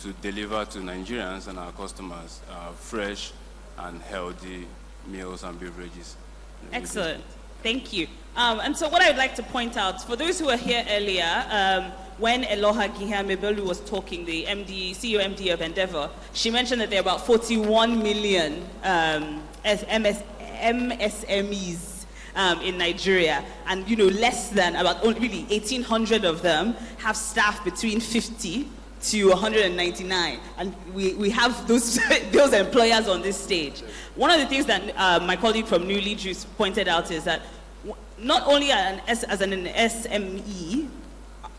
to deliver to Nigerians and our customers fresh and healthy meals and beverages. Excellent. Thank you. And so what I would like to point out, for those who were here earlier, when Eloha Gihamebelu was talking, the CEO MD of Endeavor, she mentioned that there are about 41 million MSMEs in Nigeria, and less than about really 1,800 of them have staff between 50 to 199, and we have those those employers on this stage. One of the things that my colleague from Newly Juice pointed out is that not only as an SME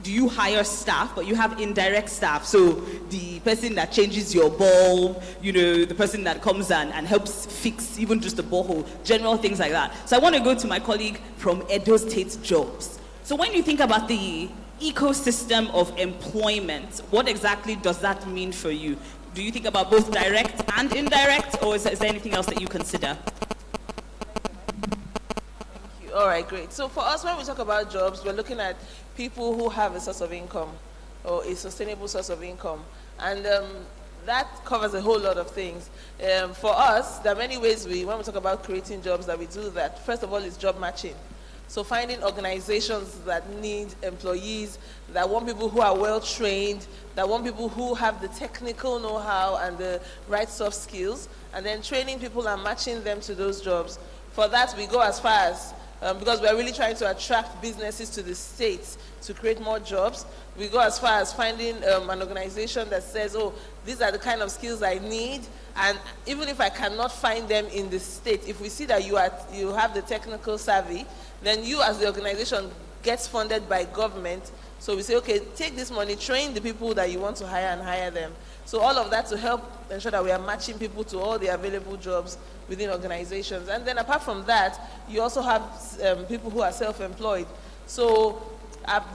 do you hire staff, but you have indirect staff. So the person that changes your bulb, the person that comes and helps fix even just a borehole, general things like that. So I want to go to my colleague from Edo State Jobs. So when you think about the ecosystem of employment, what exactly does that mean for you? Do you think about both direct and indirect, or is there anything else that you consider? Thank you. All right, great. So for us, when we talk about jobs, we're looking at people who have a source of income or a sustainable source of income. And that covers a whole lot of things. For us, there are many ways when we talk about creating jobs that we do that. First of all, is job matching. So finding organizations that need employees, that want people who are well trained, that want people who have the technical know-how and the right soft skills, and then training people and matching them to those jobs. For that, we go as far as, because we're really trying to attract businesses to the states to create more jobs, we go as far as finding an organization that says, oh, these are the kind of skills I need, and even if I cannot find them in the state, if we see that you have the technical savvy, then you as the organization gets funded by government. So we say, okay, take this money, train the people that you want to hire and hire them. So all of that to help ensure that we are matching people to all the available jobs within organizations. And then apart from that, you also have people who are self-employed. So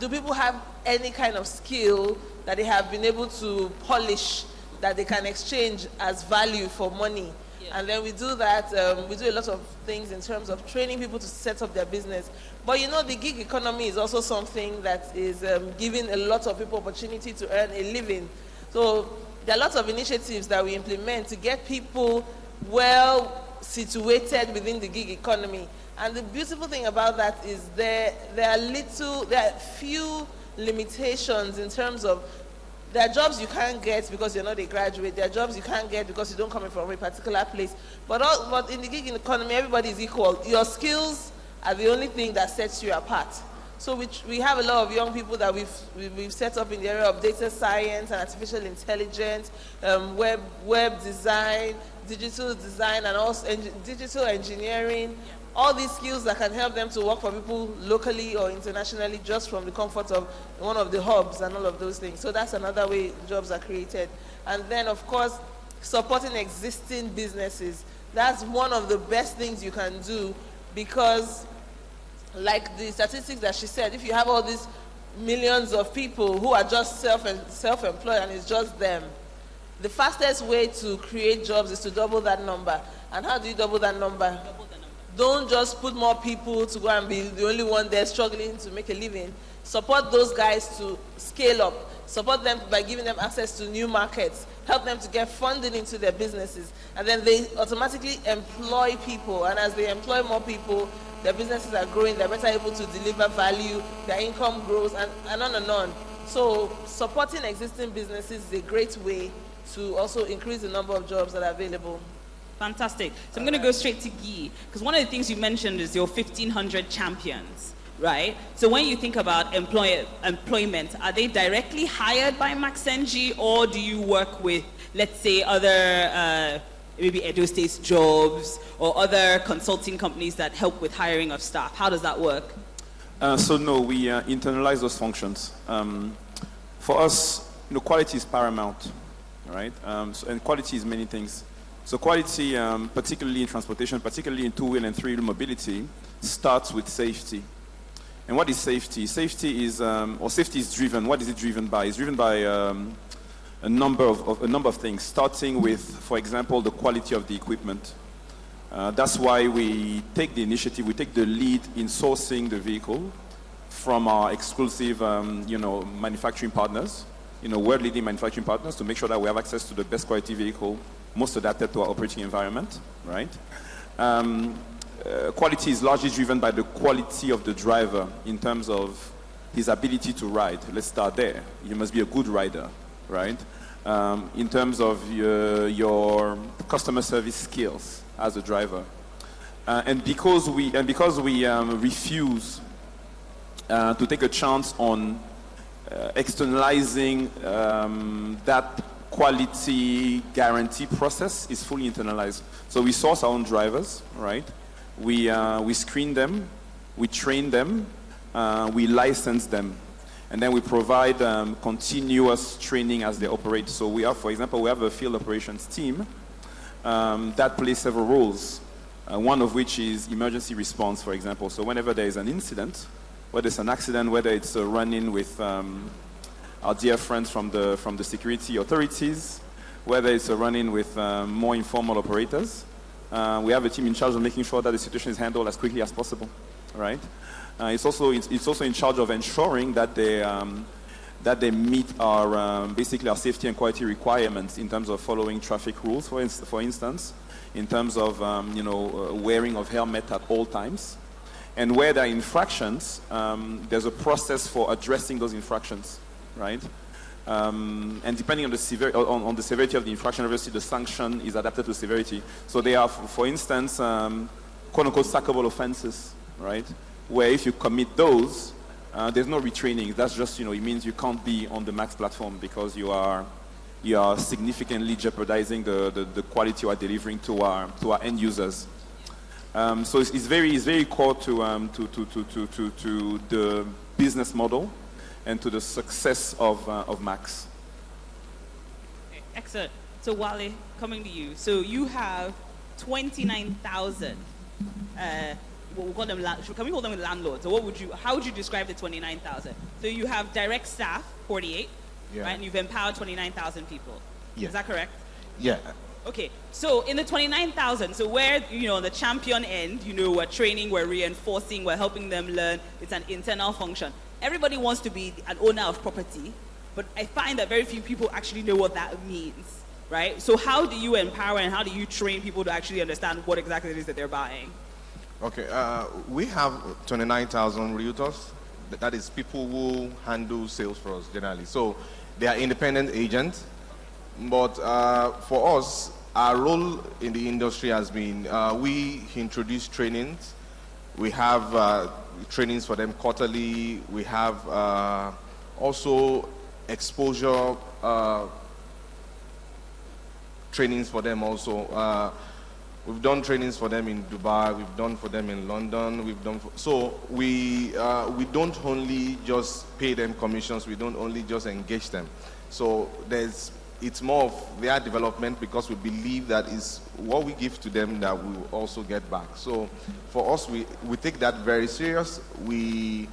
do people have any kind of skill that they have been able to polish that they can exchange as value for money? And then we do that, we do a lot of things in terms of training people to set up their business. But the gig economy is also something that is giving a lot of people opportunity to earn a living. So there are lots of initiatives that we implement to get people well situated within the gig economy. And the beautiful thing about that is there are few limitations in terms of there are jobs you can't get because you're not a graduate. There are jobs you can't get because you don't come from a particular place. But in the gig economy, everybody is equal. Your skills are the only thing that sets you apart. So we have a lot of young people that we've set up in the area of data science and artificial intelligence, web design, digital design, and also digital engineering. All these skills that can help them to work for people locally or internationally just from the comfort of one of the hubs and all of those things. So that's another way jobs are created. And then, of course, supporting existing businesses. That's one of the best things you can do because, like the statistics that she said, if you have all these millions of people who are just self-employed and it's just them, the fastest way to create jobs is to double that number. And how do you double that number? Don't just put more people to go and be the only one there struggling to make a living. Support those guys to scale up. Support them by giving them access to new markets. Help them to get funding into their businesses. And then they automatically employ people. And as they employ more people, their businesses are growing. They're better able to deliver value. Their income grows, and on and on. So supporting existing businesses is a great way to also increase the number of jobs that are available. Fantastic. So I'm going to go straight to Guy, because one of the things you mentioned is your 1,500 champions, right? So when you think about employment, are they directly hired by Maxengi, or do you work with, let's say, other maybe Edo State Jobs or other consulting companies that help with hiring of staff? How does that work? So no, we internalize those functions. For us, quality is paramount, right? And quality is many things. So quality, particularly in transportation, particularly in two-wheel and three-wheel mobility, starts with safety. And what is safety? Safety is, safety is driven. What is it driven by? It's driven by a number of things, starting with, for example, the quality of the equipment. That's why we take the initiative, we take the lead in sourcing the vehicle from our exclusive, manufacturing partners. world-leading manufacturing partners to make sure that we have access to the best quality vehicle, most adapted to our operating environment, right? Quality is largely driven by the quality of the driver in terms of his ability to ride. Let's start there. You must be a good rider, right? In terms of your customer service skills as a driver. And because we refuse to take a chance on externalizing that quality guarantee process is fully internalized. So we source our own drivers, right? We screen them, we train them, we license them, and then we provide continuous training as they operate. So we have, for example, we have a field operations team that plays several roles. One of which is emergency response, for example. So whenever there is an incident, whether it's an accident, whether it's a run-in with our dear friends from the security authorities, whether it's a run-in with more informal operators, we have a team in charge of making sure that the situation is handled as quickly as possible, right? It's also in charge of ensuring that they meet our basically our safety and quality requirements in terms of following traffic rules, for instance, in terms of wearing of helmet at all times, and where there are infractions, there's a process for addressing those infractions, right? And depending on the severity of the infraction, obviously the sanction is adapted to severity. So they are, for instance, quote-unquote sackable offenses, right? Where if you commit those, there's no retraining. That's just, it means you can't be on the Max platform because you are significantly jeopardizing the quality you are delivering to our end users. So it's very core to the business model and to the success of Max. Okay, excellent. So Wale, coming to you. So you have 29,000. We'll call them. Can we call them landlords? So how would you describe the 29,000? So you have direct staff, 48, right? And you've empowered 29,000 people. Yeah. Is that correct? Yeah. Okay. So in the 29,000, so where on the champion end, we're training, we're reinforcing, we're helping them learn. It's an internal function. Everybody wants to be an owner of property, but I find that very few people actually know what that means, right? So how do you empower and how do you train people to actually understand what exactly it is that they're buying? Okay, we have 29,000 realtors. That is people who handle sales for us generally. So they are independent agents. But for us, our role in the industry has been, we introduce trainings. We have trainings for them quarterly. We have also exposure trainings for them also. We've done trainings for them in Dubai, we've done for them in London, so we don't only just pay them commissions, we don't only just engage them. So it's more of their development because we believe that is what we give to them that we will also get back. So for us, we take that very serious. We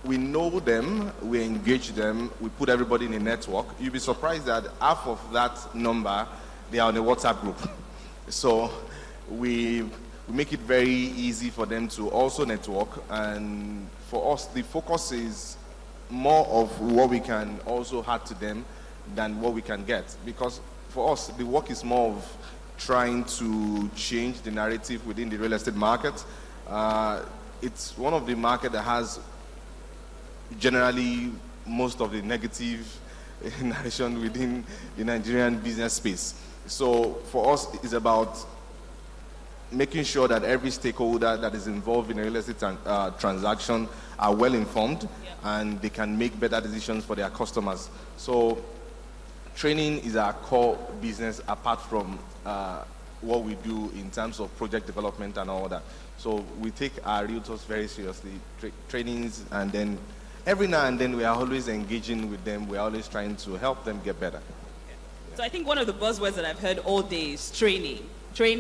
know them, we engage them, we put everybody in a network. You'll be surprised that half of that number, they are on a WhatsApp group. So we make it very easy for them to also network, and for us the focus is more of what we can also add to them than what we can get, because for us the work is more of trying to change the narrative within the real estate market. It's one of the market that has generally most of the negative narration within the Nigerian business space. So for us, it's about making sure that every stakeholder that is involved in a real estate transaction are well informed, and they can make better decisions for their customers. So training is our core business apart from what we do in terms of project development and all that. So we take our realtors very seriously, trainings, and then every now and then we are always engaging with them. We are always trying to help them get better. So I think one of the buzzwords that I've heard all day is training. So to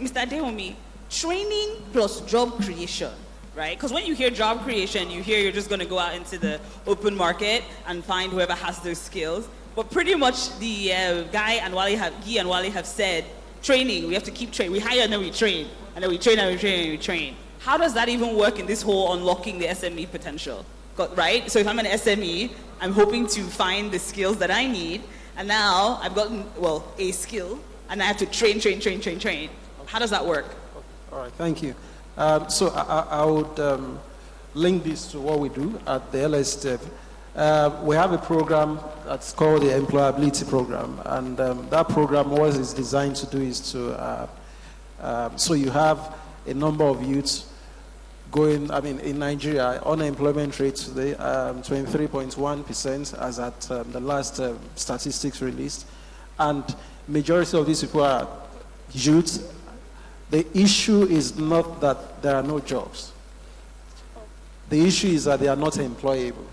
Mr. Deomi, training plus job creation, right? Because when you hear job creation, you hear you're just going to go out into the open market and find whoever has those skills. But pretty much the Guy and Wale have said, training, we have to keep training. We hire and then we train, and then we train and we train and we train. how does that even work in this whole unlocking the SME potential? Right? So if I'm an SME, I'm hoping to find the skills that I need, and now I've gotten, well, a skill, and I have to train. How does that work? All right, thank you. So I would link this to what we do at the LSDEV. We have a program that's called the Employability Program, and that program, what it's designed to do is to, so you have a number of youths going, in Nigeria, unemployment rate today, 23.1% as at the last statistics released, and majority of these people are youths. The issue is not that there are no jobs. The issue is that they are not employable.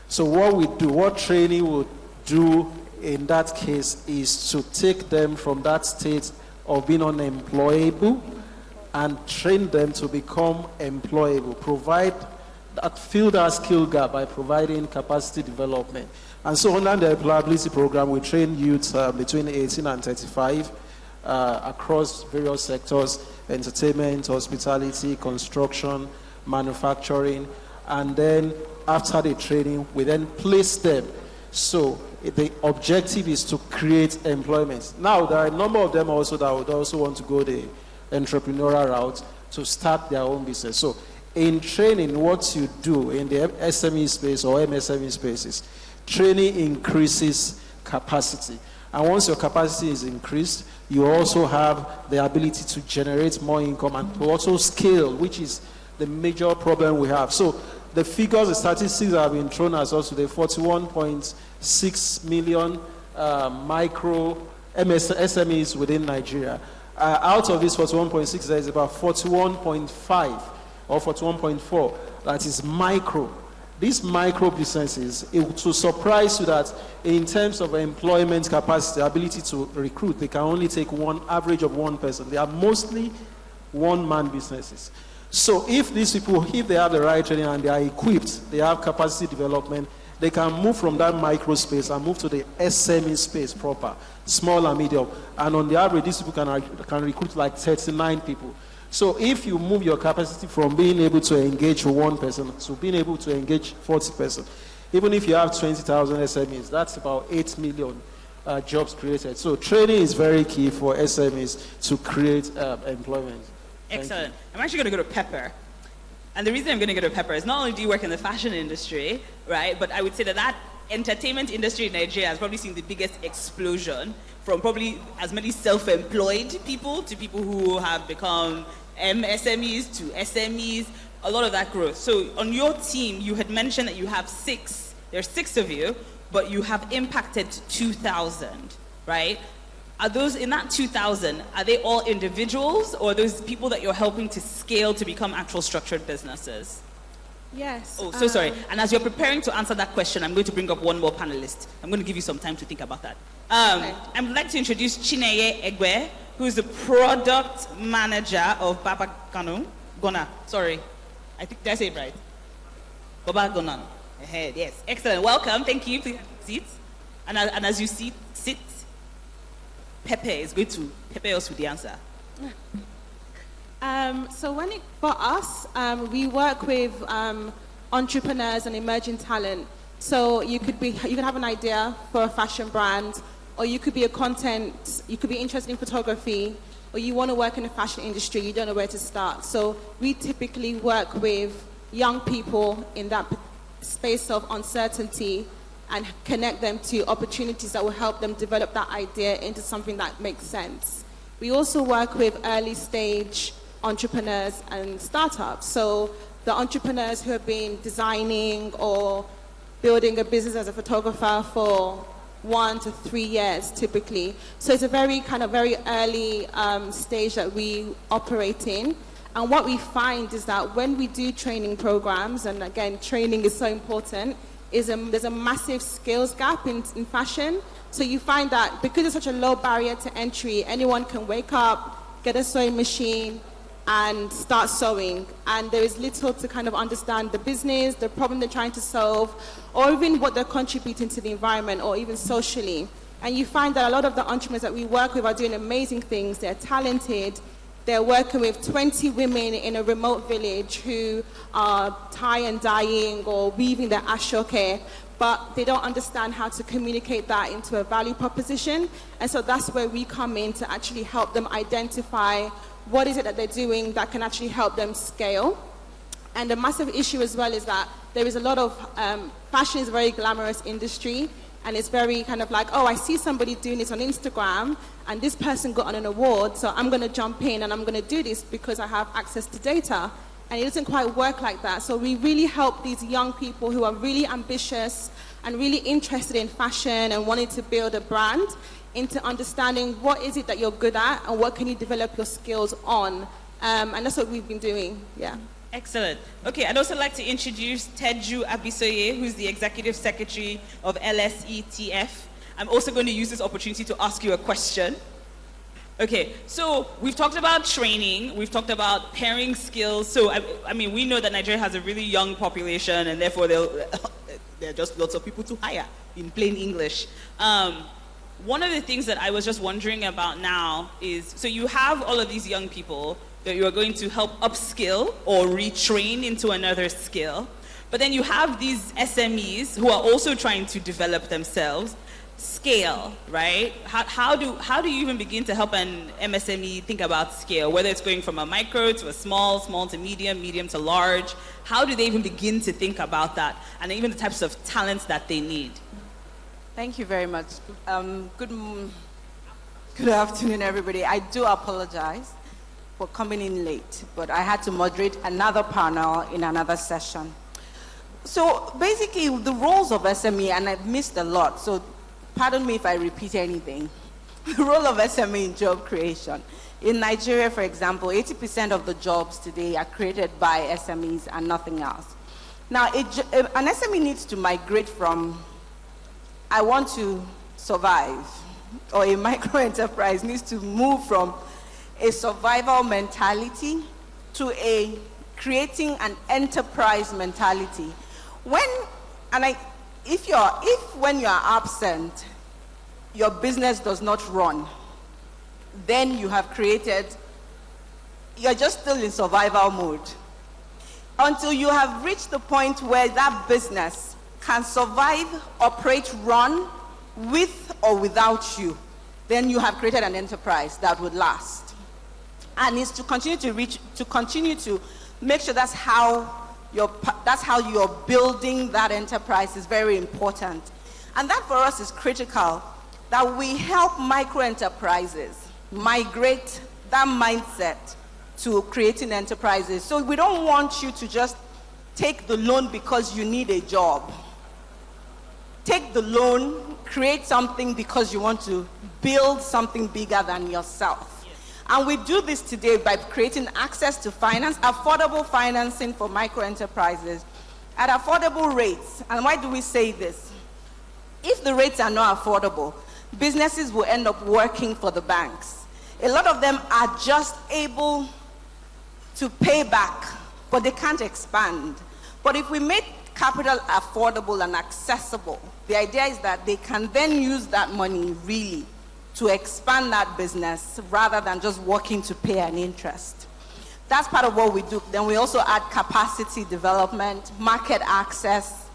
So what we do, what training will do in that case is to take them from that state of being unemployable and train them to become employable, fill that skill gap by providing capacity development. And so under the employability program, we train youths between 18 and 35 across various sectors: entertainment, hospitality, construction, manufacturing, and then after the training, we then place them. So the objective is to create employment. Now, there are a number of them also that would also want to go the entrepreneurial route to start their own business. So in training, what you do in the SME space or MSME spaces, training increases capacity. And once your capacity is increased, you also have the ability to generate more income and to also scale, which is the major problem we have. So the figures, the statistics that have been thrown at us today, 41.6 million micro SMEs within Nigeria. Out of this 41.6, there is about 41.5 or 41.4 that is micro. These micro businesses, it will surprise you that in terms of employment capacity, ability to recruit, they can only take one average of one person. They are mostly one-man businesses. So if these people, if they have the right training and they are equipped, they have capacity development, they can move from that micro space and move to the SME space proper, small and medium. And on the average, these people can recruit like 39 people. So if you move your capacity from being able to engage one person to being able to engage 40 persons, even if you have 20,000 SMEs, that's about 8 million jobs created. So training is very key for SMEs to create employment. Excellent. I'm actually going to go to Pepper. And the reason I'm going to go to Pepper is not only do you work in the fashion industry, right, but I would say that entertainment industry in Nigeria has probably seen the biggest explosion from probably as many self-employed people to people who have become MSMEs to SMEs, a lot of that growth. So on your team, you had mentioned that you have there's 6 of you, but you have impacted 2,000, right? Are those, in that 2,000, are they all individuals, or are those people that you're helping to scale to become actual structured businesses? Yes. Oh, so sorry. And as you're preparing to answer that question, I'm going to bring up one more panelist. I'm going to give you some time to think about that. Okay. I would like to introduce Chineye Egbe, who is the product manager of Baba Gona. Sorry. I think, did I say it right? Baba Gona. Yes. Excellent. Welcome. Thank you. Please have a seat. And as you sit, Pepe is going to pepper us with the answer. So for us, we work with entrepreneurs and emerging talent. So you could have an idea for a fashion brand, or you could be you could be interested in photography, or you want to work in the fashion industry, you don't know where to start. So we typically work with young people in that space of uncertainty and connect them to opportunities that will help them develop that idea into something that makes sense. We also work with early stage entrepreneurs and startups. So the entrepreneurs who have been designing or building a business as a photographer for 1 to 3 years typically. So it's a very early stage that we operate in. And what we find is that when we do training programs, and again, training is so important, there's a massive skills gap in fashion. So you find that because there's such a low barrier to entry, anyone can wake up, get a sewing machine, and start sewing. And there is little to kind of understand the business, the problem they're trying to solve, or even what they're contributing to the environment, or even socially. And you find that a lot of the entrepreneurs that we work with are doing amazing things. They're talented, they're working with 20 women in a remote village who are tie and dyeing or weaving their ashoke, but they don't understand how to communicate that into a value proposition. And so that's where we come in to actually help them identify what is it that they're doing that can actually help them scale. And the massive issue as well is that there is a lot of, fashion is a very glamorous industry, and it's very kind of like, oh, I see somebody doing this on Instagram, and this person got an award, so I'm going to jump in and I'm going to do this because I have access to data. And it doesn't quite work like that. So we really help these young people who are really ambitious and really interested in fashion and wanting to build a brand into understanding what is it that you're good at and what can you develop your skills on. And that's what we've been doing, yeah. Excellent. Okay, I'd also like to introduce Teju Abisoye, who's the Executive Secretary of LSETF. I'm also going to use this opportunity to ask you a question. Okay, so we've talked about training, we've talked about pairing skills. So, I mean, we know that Nigeria has a really young population, and therefore there are just lots of people to hire, in plain English. One of the things that I was just wondering about now is, so you have all of these young people that you are going to help upskill or retrain into another skill, but then you have these SMEs who are also trying to develop themselves. Scale, right? How do you even begin to help an MSME think about scale, whether it's going from a micro to a small to medium, medium to large? How do they even begin to think about that, and even the types of talents that they need? Thank you very much. Good afternoon, everybody. I do apologize for coming in late, but I had to moderate another panel in another session. So basically, the roles of SME, and I've missed a lot, so pardon me if I repeat anything. The role of SME in job creation. In Nigeria, for example, 80% of the jobs today are created by SMEs and nothing else. Now, an SME needs to migrate from, I want to survive, or a micro enterprise needs to move from a survival mentality to a creating an enterprise mentality. If when you are absent, your business does not run, then you have created, you're just still in survival mode. Until you have reached the point where that business can survive, operate, run with or without you, then you have created an enterprise that would last. And it's to continue to make sure that's how you're building that enterprise is very important. And that for us is critical, that we help micro enterprises migrate that mindset to creating enterprises. So we don't want you to just take the loan because you need a job. Take the loan, create something because you want to build something bigger than yourself. And we do this today by creating access to finance, affordable financing for micro enterprises at affordable rates. And why do we say this? If the rates are not affordable, businesses will end up working for the banks. A lot of them are just able to pay back, but they can't expand. But if we make capital affordable and accessible, the idea is that they can then use that money really to expand that business rather than just working to pay an interest. That's part of what we do. Then we also add capacity development, market access,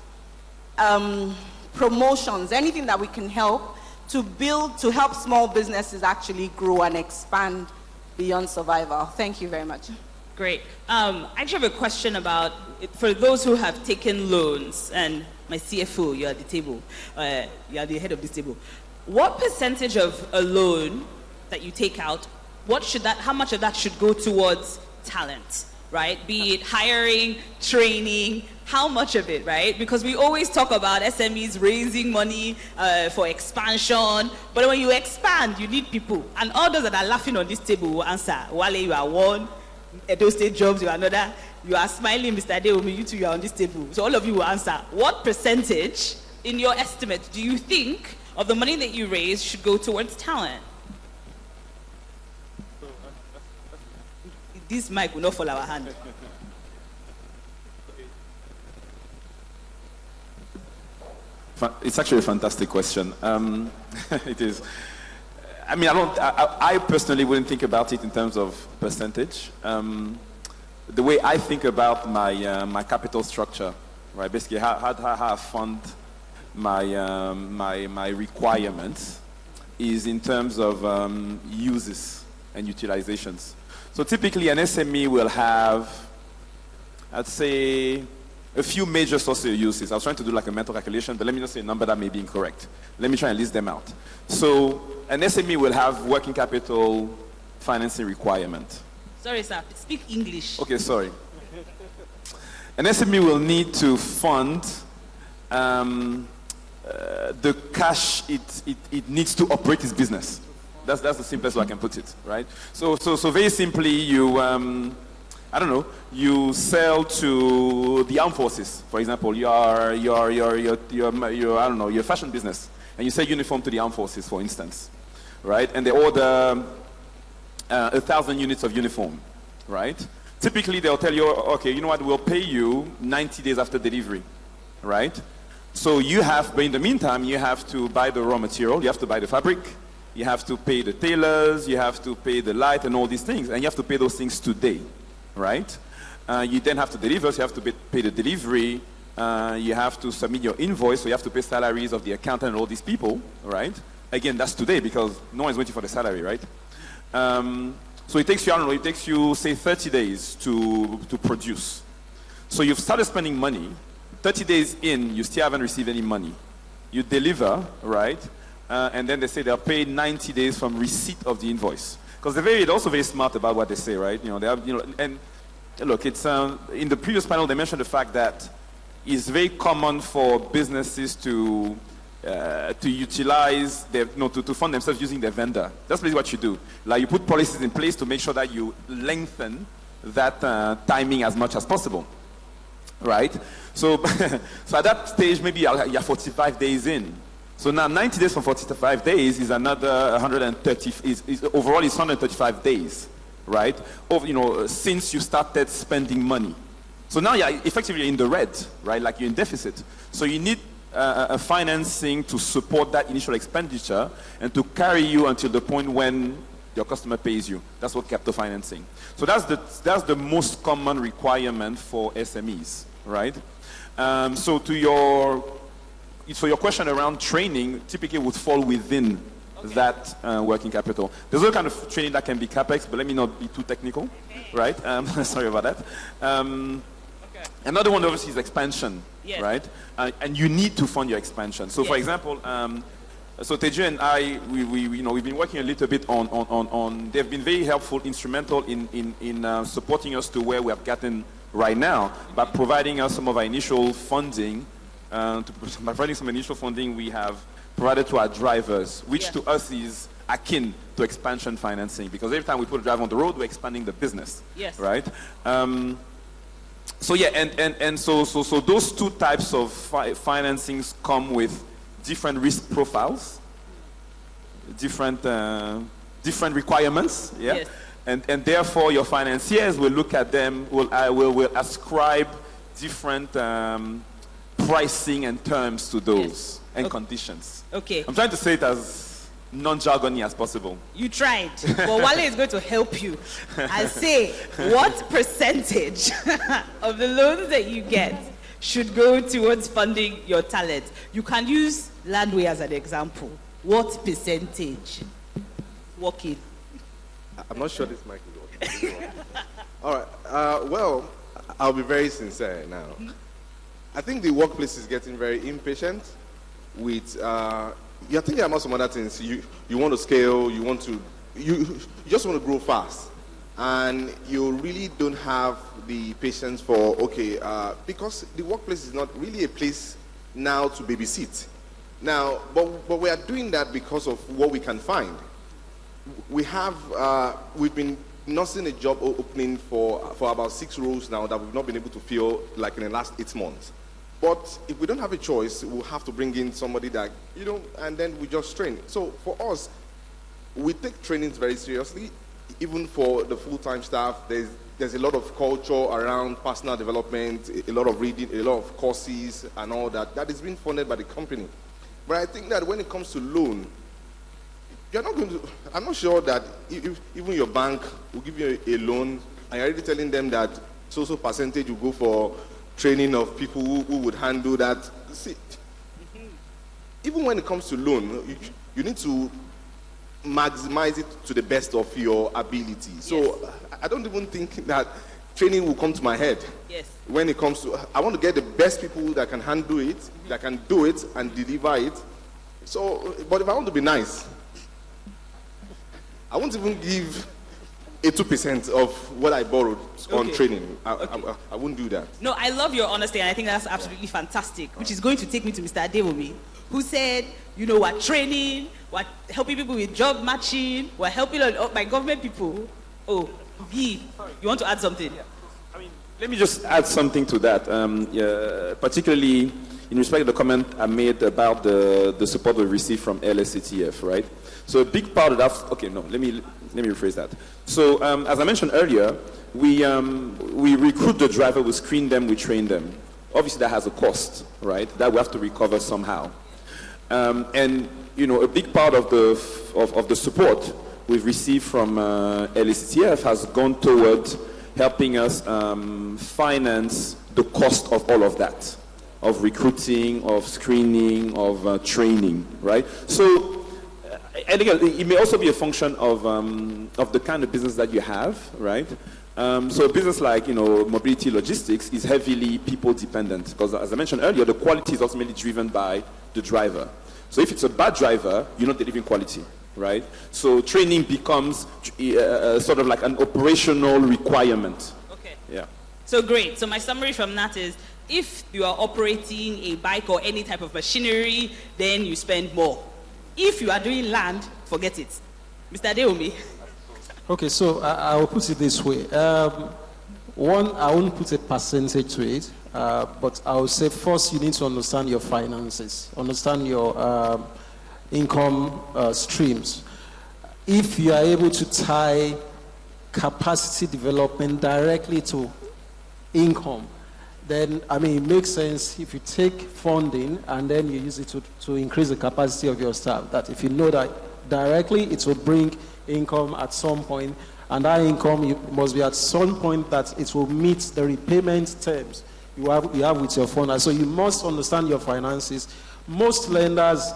promotions, anything that we can help to build, to help small businesses actually grow and expand beyond survival. Thank you very much. Great. I actually have a question about, for those who have taken loans, and my CFO, you're at the table, you're the head of this table. What percentage of a loan that you take out, how much of that should go towards talent, right? Be it hiring, training, how much of it, right? Because we always talk about SMEs raising money for expansion, but when you expand, you need people. And all those that are laughing on this table will answer, Wale, you are one, Edo State Jobs, you are another, you are smiling, Mr. Adeomi, you two, you are on this table. So all of you will answer, what percentage, in your estimate, do you think of the money that you raise should go towards talent? This mic will not fall our hand. It's actually a fantastic question. It is. I mean, I personally wouldn't think about it in terms of percentage. The way I think about my capital structure, right? Basically, how I fund my requirements is in terms of uses and utilizations. So typically, an SME will have, I'd say, a few major sources of uses. I was trying to do like a mental calculation, but let me just say a number that may be incorrect. Let me try and list them out. So an SME will have working capital financing requirement. Sorry, sir. Speak English. Okay, sorry. An SME will need to fund the cash it needs to operate its business. That's the simplest way I can put it, right? So very simply, you I don't know, you sell to the armed forces, for example. You're I don't know, your fashion business, and you sell uniform to the armed forces, for instance, right? And they order 1,000 units of uniform, right? Typically, they'll tell you, okay, you know what, we'll pay you 90 days after delivery, right? So you have, but in the meantime, you have to buy the raw material, you have to buy the fabric, you have to pay the tailors, you have to pay the light and all these things, and you have to pay those things today, right? You then have to deliver, so you have to pay the delivery, you have to submit your invoice, so you have to pay salaries of the accountant and all these people, right? Again, that's today because no one's waiting for the salary, right? So it takes you, I don't know, it takes you, say, 30 days to produce. So you've started spending money, 30 days in, you still haven't received any money. You deliver, right? And then they say they'll pay 90 days from receipt of the invoice. Because they're also very smart about what they say, right? You know, they have, you know, and look, it's in the previous panel they mentioned the fact that it's very common for businesses to utilize their, to fund themselves using their vendor. That's basically what you do. Like you put policies in place to make sure that you lengthen that timing as much as possible, right? So, so at that stage, maybe you're 45 days in. So now 90 days from 45 days is another 130, overall it's 135 days, right? Since you started spending money. So now you're effectively in the red, right? Like you're in deficit. So you need a financing to support that initial expenditure and to carry you until the point when your customer pays you. That's what capital financing. So that's the most common requirement for SMEs, right? So your question around training typically would fall within that working capital. There's other kind of training that can be CapEx, but let me not be too technical, right? Sorry about that. Another one obviously is expansion, yes. Right? And you need to fund your expansion. So, yes. For example, so Teju and I, we've been working a little bit on. They've been very helpful, instrumental in supporting us to where we have gotten right now by providing us some of our initial funding. By providing some initial funding, we have provided to our drivers, which yes. To us is akin to expansion financing, because every time we put a driver on the road, we're expanding the business. Yes. Right. So yeah, and so those two types of financings come with different risk profiles, different requirements. Yeah. Yes. And therefore, your financiers will look at them, will ascribe different pricing and terms to those, yes. And conditions. Okay. I'm trying to say it as non-jargony as possible. You tried, but Wale is going to help you and say what percentage of the loans that you get should go towards funding your talent. You can use Landway as an example. What percentage? Working. I'm not sure this mic is working. All right. Well, I'll be very sincere now. Mm-hmm. I think the workplace is getting very impatient with. You're thinking about some other things. You want to scale. You just want to grow fast, and you really don't have the patience for because the workplace is not really a place now to babysit. Now, but we are doing that because of what we can find. We've been nursing a job opening for about 6 roles now that we've not been able to fill like in the last 8 months. But if we don't have a choice, we'll have to bring in somebody that, and then we just train. So for us, we take trainings very seriously. Even for the full-time staff, there's a lot of culture around personal development, a lot of reading, a lot of courses and all that is being funded by the company. But I think that when it comes to loan, you're not going to, I'm not sure that if even your bank will give you a loan and you're already telling them that so percentage will go for training of people who would handle that. See, even when it comes to loan, you need to maximize it to the best of your ability. So yes. I don't even think that training will come to my head. Yes. When it comes to, I want to get the best people that can handle it, that can do it and deliver it. So, but if I want to be nice, I won't even give a 2% of what I borrowed on training. I wouldn't do that. No, I love your honesty, and I think that's absolutely fantastic, which is going to take me to Mr. Adewomi, who said, you know, we're training, we're helping people with job matching, we're helping my government people. Oh, B, you want to add something? Yeah. I mean, let me just add something to that, particularly in respect of the comment I made about the support we received from LSCTF, right? So a big part of that, let me rephrase that. So as I mentioned earlier, we recruit the driver, we screen them, we train them. Obviously that has a cost, right? That we have to recover somehow. And you know, a big part of the support we've received from LSCTF has gone towards helping us finance the cost of all of that, of recruiting, of screening, of training, right? So, and again, it may also be a function of the kind of business that you have, right? So a business like, you know, mobility logistics is heavily people dependent, because as I mentioned earlier, the quality is ultimately driven by the driver. So if it's a bad driver, you're not delivering quality, right? So training becomes sort of like an operational requirement. Okay. Yeah. So great. So my summary from that is, if you are operating a bike or any type of machinery, then you spend more. If you are doing land, forget it. Mr. Adeomi. Okay, so I will put it this way. One, I won't put a percentage to it, but I will say first you need to understand your finances, understand your income streams. If you are able to tie capacity development directly to income, then, I mean, it makes sense if you take funding and then you use it to increase the capacity of your staff. That if you know that directly, it will bring income at some point, and that income must be at some point that it will meet the repayment terms you have with your fund. So you must understand your finances. Most lenders,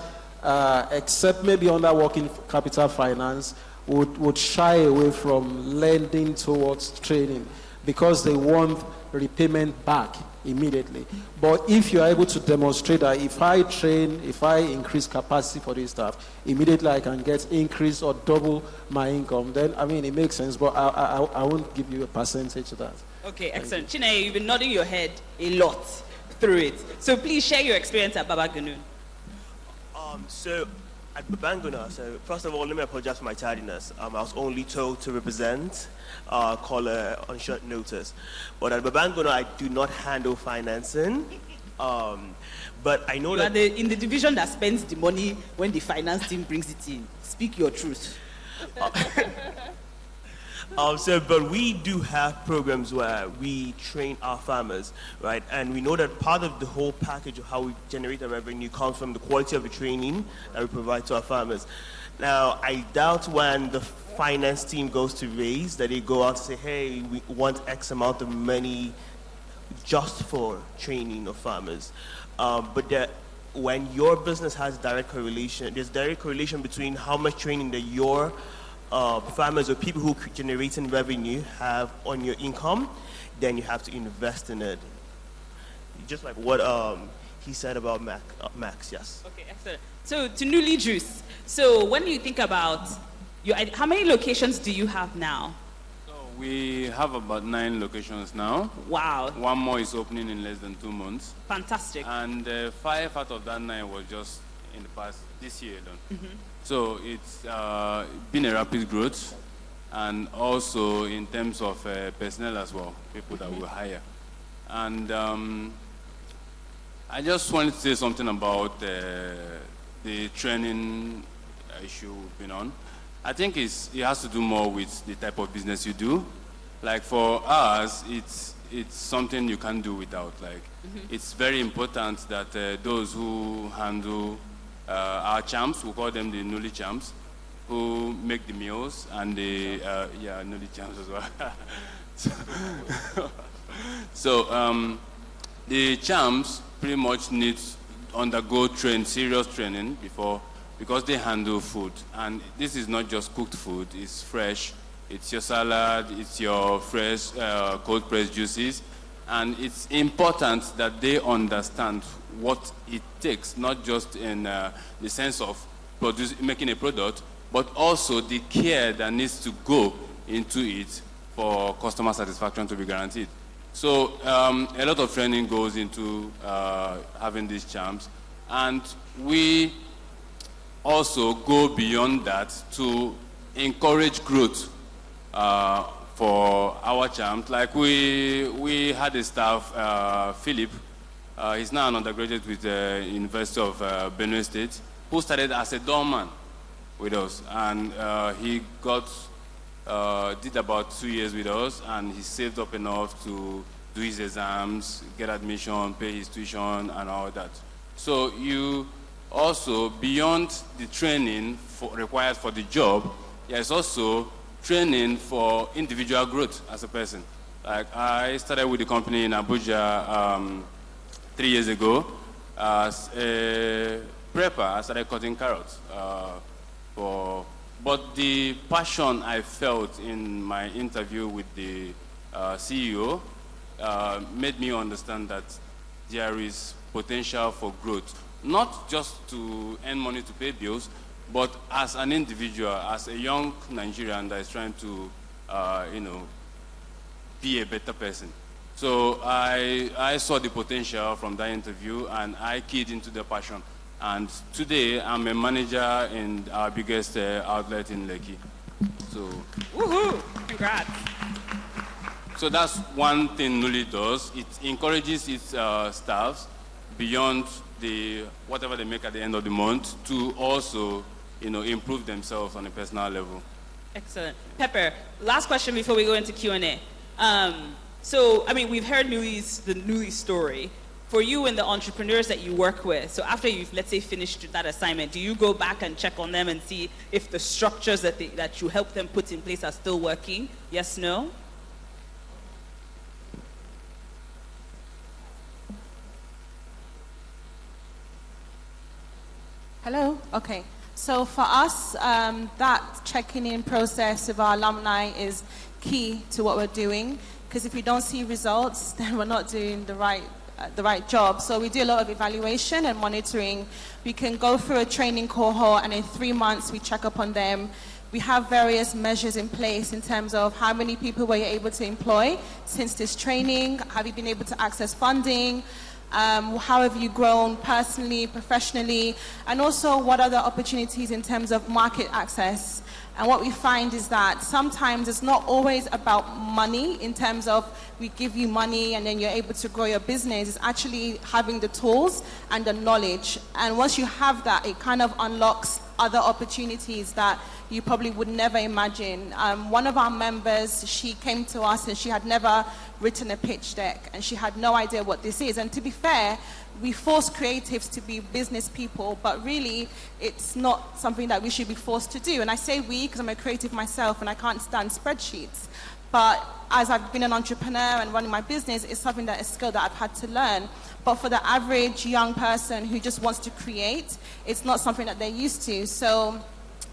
except maybe under working capital finance, would shy away from lending towards training because they want repayment back immediately. But if you are able to demonstrate that if I train, if I increase capacity for this staff, immediately I can get increase or double my income, then, I mean, it makes sense, but I won't give you a percentage to that. Okay, excellent. Chineye, you've been nodding your head a lot through it. So please share your experience at Baba Ganun. So at Babanguna, so first of all, let me apologize for my tardiness. I was only told to represent caller on short notice. But at Babanguna, I do not handle financing. But I know that... You are in the division that spends the money when the finance team brings it in. Speak your truth. But we do have programs where we train our farmers, right? And we know that part of the whole package of how we generate the revenue comes from the quality of the training that we provide to our farmers. Now, I doubt when the finance team goes to raise that they go out and say, hey, we want X amount of money just for training of farmers. But when your business has direct correlation, there's direct correlation between how much training that your farmers or people who are generating revenue have on your income, then you have to invest in it. Just like what he said about Max, yes. Okay, excellent. So to Newly Juice, so when you think about, how many locations do you have now? So we have about 9 locations now. Wow. One more is opening in less than 2 months. Fantastic. And 5 out of that 9 was just in the past, this year done. Mm-hmm. So it's been a rapid growth, and also in terms of personnel as well, people that we hire. And I just wanted to say something about the training issue we've been on. I think it has to do more with the type of business you do. Like for us, it's something you can't do without. Like it's very important that those who handle our champs, we call them the newly champs, who make the meals, and the I know the champs as well. So the champs pretty much need to undergo serious training because they handle food, and this is not just cooked food; it's fresh. It's your salad, it's your fresh cold pressed juices, and it's important that they understand what it takes, not just in the sense of making a product, but also the care that needs to go into it for customer satisfaction to be guaranteed. So a lot of training goes into having these champs, and we also go beyond that to encourage growth for our champs. Like we had a staff, Philip, he's now an undergraduate with the University of Benue State, who started as a doorman with us, and he did about 2 years with us, and he saved up enough to do his exams, get admission, pay his tuition, and all that. So you also, beyond the training required for the job, there's also training for individual growth as a person. Like I started with the company in Abuja 3 years ago as a prepper. I started cutting carrots. But the passion I felt in my interview with the CEO made me understand that there is potential for growth, not just to earn money to pay bills, but as an individual, as a young Nigerian that is trying to, be a better person. So I saw the potential from that interview, and I keyed into the passion. And today, I'm a manager in our biggest outlet in Lekki. So, woohoo! Congrats. So that's one thing Nuli does. It encourages its staffs beyond whatever they make at the end of the month to also improve themselves on a personal level. Excellent. Pepper, last question before we go into Q&A. So, we've heard the Nuli story. For you and the entrepreneurs that you work with, so after you've, let's say, finished that assignment, do you go back and check on them and see if the structures that you help them put in place are still working? Yes, no? Hello? Okay. So for us, that checking in process of our alumni is key to what we're doing, because if we don't see results, then we're not doing the right job. So we do a lot of evaluation and monitoring. We can go through a training cohort, and in 3 months we check up on them. We have various measures in place in terms of how many people were you able to employ since this training, have you been able to access funding, how have you grown personally, professionally, and also what are the opportunities in terms of market access. And what we find is that sometimes it's not always about money in terms of we give you money and then you're able to grow your business. It's actually having the tools and the knowledge. And once you have that, it kind of unlocks other opportunities that you probably would never imagine. One of our members, she came to us and she had never written a pitch deck and she had no idea what this is. And to be fair, we force creatives to be business people, but really it's not something that we should be forced to do. And I say we because I'm a creative myself and I can't stand spreadsheets. But as I've been an entrepreneur and running my business, it's something that is a skill that I've had to learn. But for the average young person who just wants to create, it's not something that they're used to. So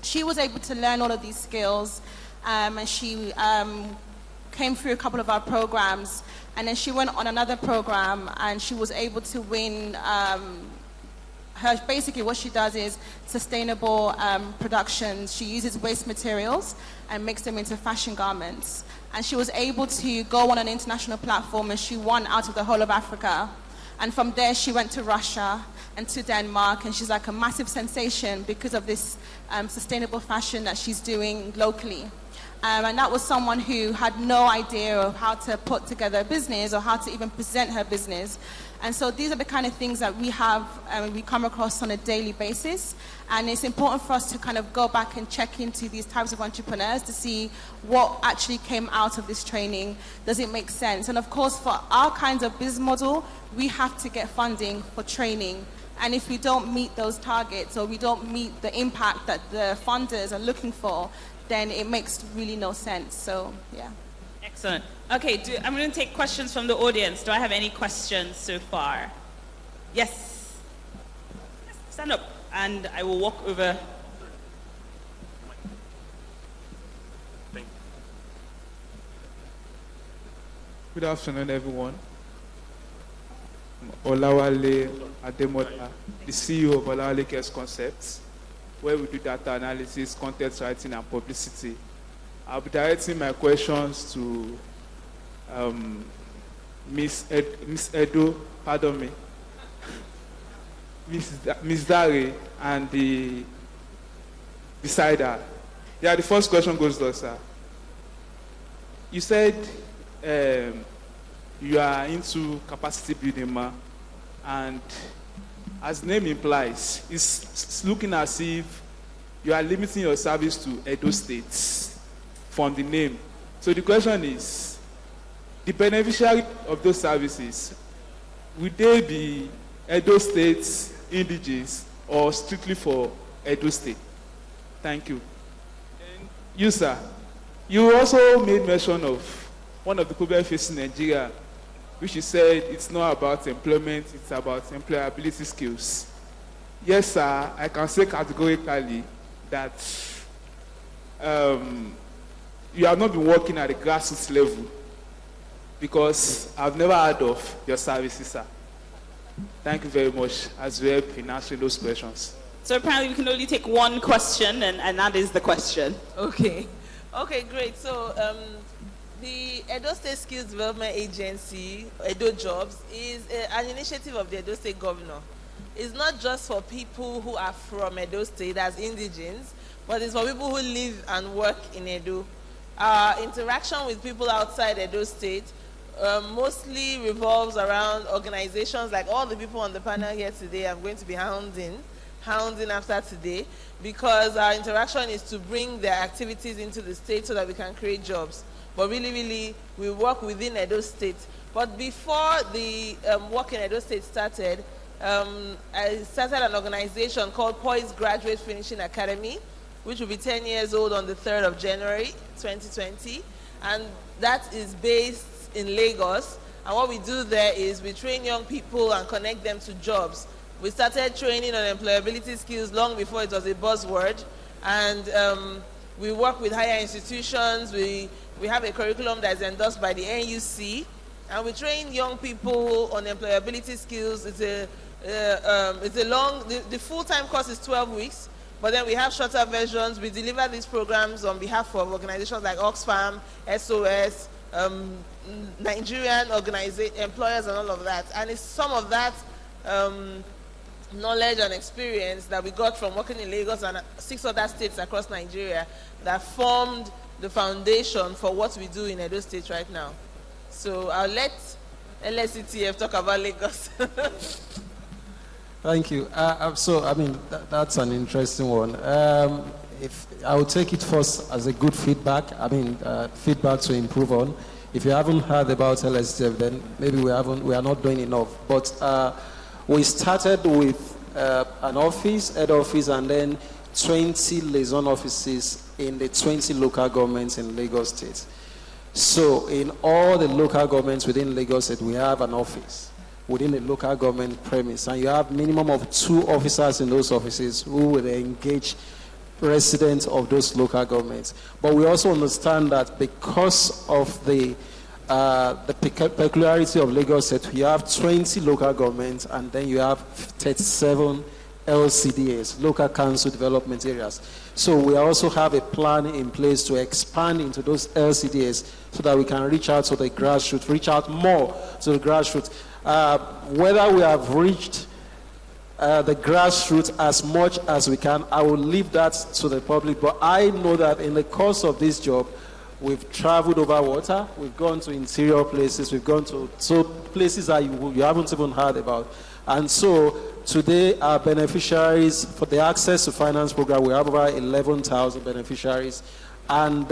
she was able to learn all of these skills, and she came through a couple of our programs, and then she went on another program and she was able to win. Basically what she does is sustainable production. She uses waste materials and makes them into fashion garments. And she was able to go on an international platform and she won out of the whole of Africa. And from there she went to Russia and to Denmark, and she's like a massive sensation because of this sustainable fashion that she's doing locally. And that was someone who had no idea of how to put together a business or how to even present her business. And so these are the kind of things that we have and we come across on a daily basis. And it's important for us to kind of go back and check into these types of entrepreneurs to see what actually came out of this training. Does it make sense? And of course, for our kinds of business model, we have to get funding for training. And if we don't meet those targets or we don't meet the impact that the funders are looking for, then it makes really no sense. So, yeah. Excellent. Okay, I'm going to take questions from the audience. Do I have any questions so far? Yes. Stand up, and I will walk over. Good afternoon, everyone. Olawale Ademola, the CEO of Olawale Cares Concepts, where we do data analysis, content writing, and publicity. I'll be directing my questions to Miss Edo, pardon me, Miss Dare, and the decider. Yeah, the first question goes to sir. You said you are into capacity building, and as the name implies, it's looking as if you are limiting your service to Edo States from the name. So the question is, the beneficiary of those services, will they be Edo States indigenes or strictly for Edo State? Thank you. And you, sir, you also made mention of one of the problems facing Nigeria, which you said it's not about employment, it's about employability skills. Yes, sir, I can say categorically that you have not been working at the grassroots level, because I've never heard of your services, sir. Thank you very much as well in answering those questions. So apparently we can only take one question, and that is the question. Okay. Okay, great. So the Edo State Skills Development Agency, Edo Jobs, is an initiative of the Edo State Governor. It's not just for people who are from Edo State as indigenes, but it's for people who live and work in Edo. Our interaction with people outside Edo State mostly revolves around organizations like all the people on the panel here today. I'm going to be hounding after today, because our interaction is to bring their activities into the state so that we can create jobs. But really, we work within Edo State. But before the work in Edo State started, I started an organization called Poised Graduate Finishing Academy, which will be 10 years old on the 3rd of January, 2020. And that is based in Lagos. And what we do there is we train young people and connect them to jobs. We started training on employability skills long before it was a buzzword. And we work with higher institutions. We have a curriculum that is endorsed by the NUC. And we train young people on employability skills. The full-time course is 12 weeks. But then we have shorter versions. We deliver these programs on behalf of organizations like Oxfam, SOS, Nigerian employers, and all of that. And it's some of that knowledge and experience that we got from working in Lagos and 6 other states across Nigeria that formed the foundation for what we do in Edo State right now. So I'll let LSCTF talk about Lagos. Thank you. That's an interesting one. If I will take it first as a good feedback, feedback to improve on. If you haven't heard about LSTF, then maybe we are not doing enough. But we started with an office, head office, and then 20 liaison offices in the 20 local governments in Lagos State. So in all the local governments within Lagos State, we have an office within the local government premise, and you have minimum of 2 officers in those offices who will engage residents of those local governments. But we also understand that because of the peculiarity of Lagos State, you have 20 local governments, and then you have 37 LCDAs, local council development areas. So we also have a plan in place to expand into those LCDAs so that we can reach out to the grassroots, reach out more to the grassroots. Whether we have reached the grassroots as much as we can, I will leave that to the public. But I know that in the course of this job, we've traveled over water, we've gone to interior places, we've gone to places that you haven't even heard about. And so today, our beneficiaries for the Access to Finance program, we have over 11,000 beneficiaries. And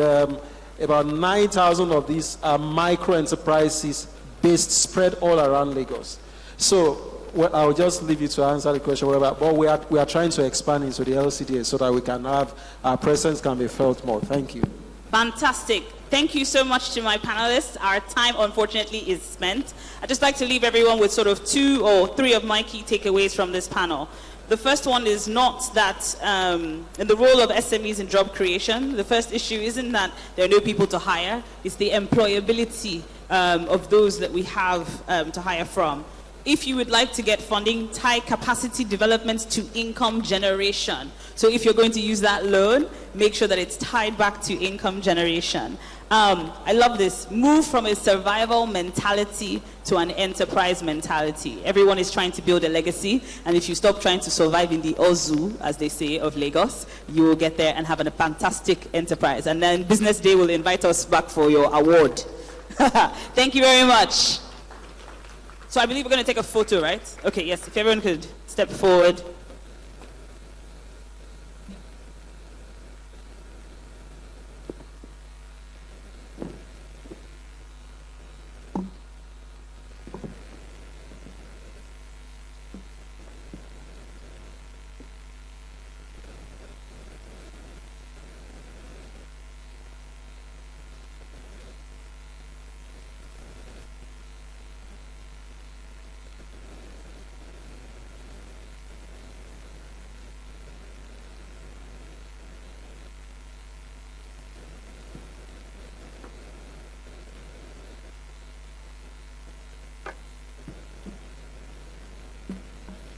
about 9,000 of these are micro enterprises based spread all around Lagos. So Well, I'll just leave you to answer the question. But we are trying to expand into the LCDA so that we can have our presence can be felt more. Thank you. Fantastic. Thank you so much to my panelists. Our time, unfortunately, is spent. I'd just like to leave everyone with sort of 2 or 3 of my key takeaways from this panel. The first one is not that in the role of SMEs in job creation, the first issue isn't that there are no people to hire, it's the employability of those that we have to hire from. If you would like to get funding, tie capacity development to income generation. So if you're going to use that loan, make sure that it's tied back to income generation. I love this. Move from a survival mentality to an enterprise mentality. Everyone is trying to build a legacy, and if you stop trying to survive in the Ozu, as they say, of Lagos, you will get there and have a fantastic enterprise. And then Business Day will invite us back for your award. Thank you very much. So I believe we're going to take a photo, right? Okay, yes, if everyone could step forward.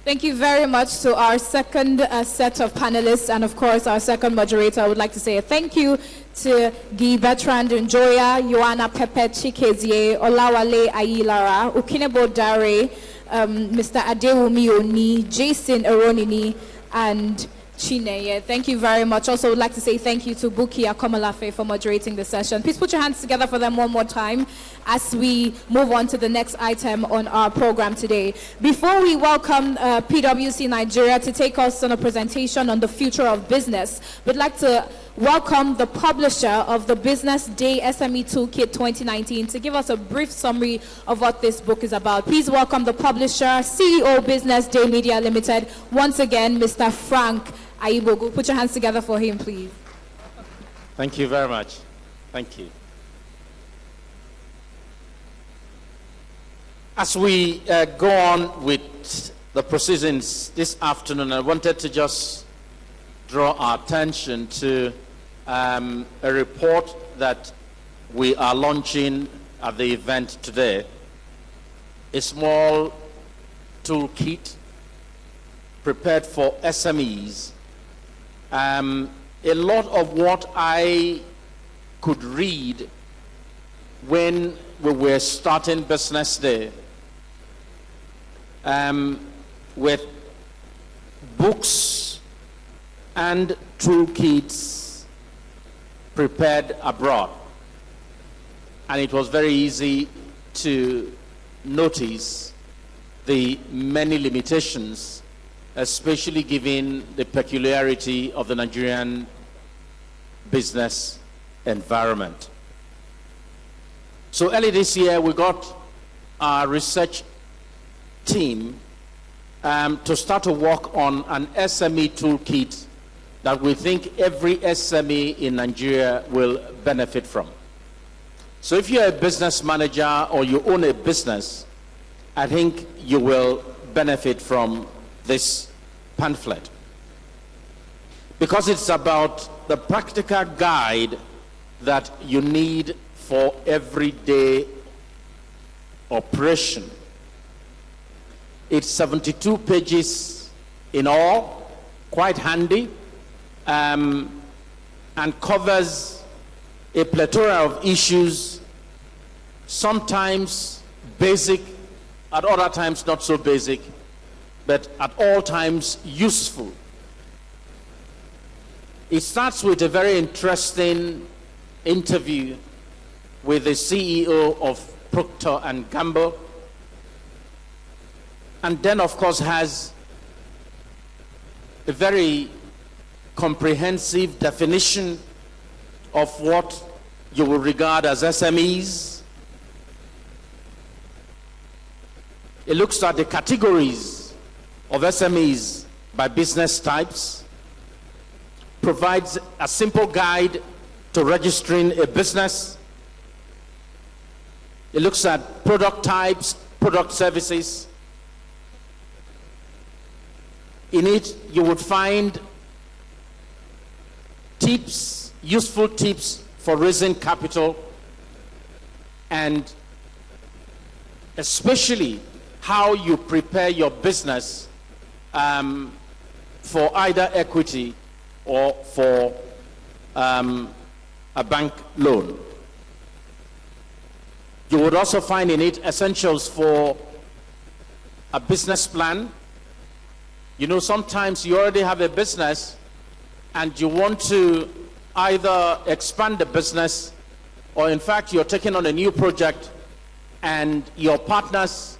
Thank you very much to our second set of panelists, and of course our second moderator. I would like to say a thank you to Guy Bertrand Njoya, Joanna Pepe Chikezie, Olawale Ayilara, Ukinebo Dare, Mr. Adewumi Oni, Jason Eronini, and Chineye. Thank you very much. Also would like to say thank you to Buki Akomalafe for moderating the session. Please put your hands together for them one more time as we move on to the next item on our program today. Before we welcome PwC Nigeria to take us on a presentation on the future of business, we'd like to welcome the publisher of the BusinessDay SME Toolkit 2019 to give us a brief summary of what this book is about. Please welcome the publisher, CEO BusinessDay Media Limited, once again, Mr. Frank Aibogu. Put your hands together for him, please. Thank you very much. Thank you. As we go on with the proceedings this afternoon, I wanted to just draw our attention to a report that we are launching at the event today. A small toolkit prepared for SMEs. A lot of what I could read when we were starting BusinessDay with books and toolkits prepared abroad. And it was very easy to notice the many limitations, especially given the peculiarity of the Nigerian business environment. So early this year, we got our research team to start to work on an SME toolkit that we think every SME in Nigeria will benefit from. So if you're a business manager or you own a business, I think you will benefit from this pamphlet, because it's about the practical guide that you need for everyday operation. It's 72 pages in all, quite handy, and covers a plethora of issues, sometimes basic, at other times not so basic, but at all times useful. It starts with a very interesting interview with the CEO of Procter & Gamble, and then of course has a very comprehensive definition of what you will regard as SMEs, It looks at the categories of SMEs by business types, provides a simple guide to registering a business. It looks at product types, product services. In it, you would find tips, useful tips for raising capital, and especially how you prepare your business for either equity or for a bank loan. You would also find in it essentials for a business plan. You know, sometimes you already have a business and you want to either expand the business, or in fact you're taking on a new project and your partners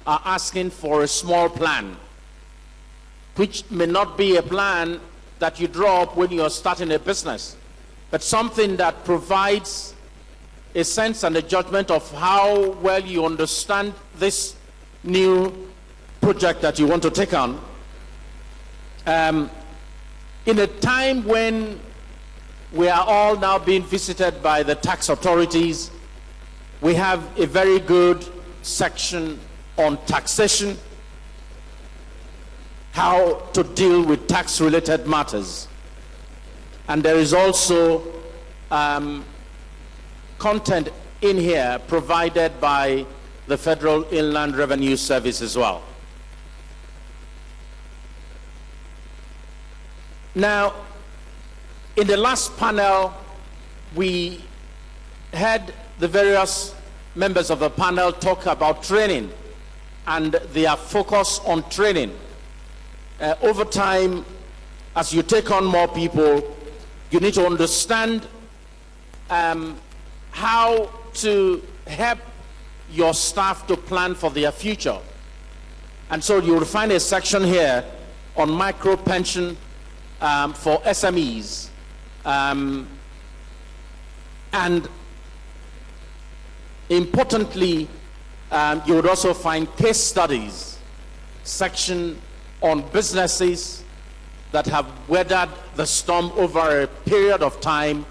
are asking for a small plan, which may not be a plan that you draw up when you're starting a business, but something that provides a sense and a judgment of how well you understand this new project that you want to take on. In a time when we are all now being visited by the tax authorities, we have a very good section on taxation, how to deal with tax-related matters. And there is also content in here provided by the Federal Inland Revenue Service as well. Now, in the last panel, we had the various members of the panel talk about training and their focus on training. Over time, as you take on more people, you need to understand how to help your staff to plan for their future. And so you will find a section here on micro pension for SMEs. And importantly, you would also find case studies section on businesses that have weathered the storm over a period of time,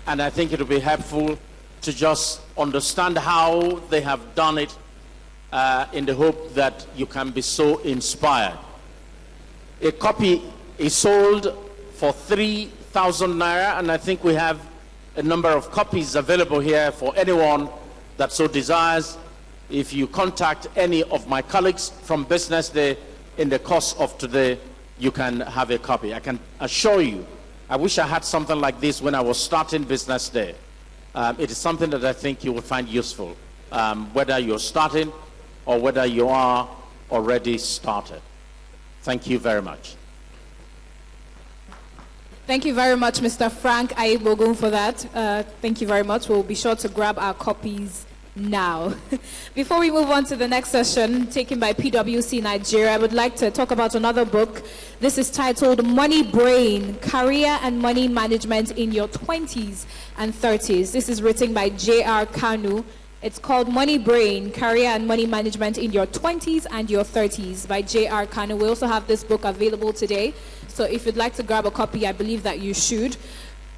and I think it will be helpful to just understand how they have done it in the hope that you can be so inspired. A copy is sold for 3,000 naira, and I think we have a number of copies available here for anyone that so desires. If you contact any of my colleagues from BusinessDay in the course of today, you can have a copy. I can assure you, I wish I had something like this when I was starting BusinessDay. It is something that I think you will find useful, whether you're starting or whether you are already started. Thank you very much. Thank you very much, Mr. Frank Aibogun, for that. Thank you very much. We'll be sure to grab our copies now. Before we move on to the next session, taken by PwC Nigeria, I would like to talk about another book. This is titled Money Brain, Career and Money Management in Your 20s and 30s. This is written by J.R. Kanu. It's called Money Brain, Career and Money Management in Your 20s and Your 30s by J.R. Kanu. We also have this book available today. So if you'd like to grab a copy, I believe that you should.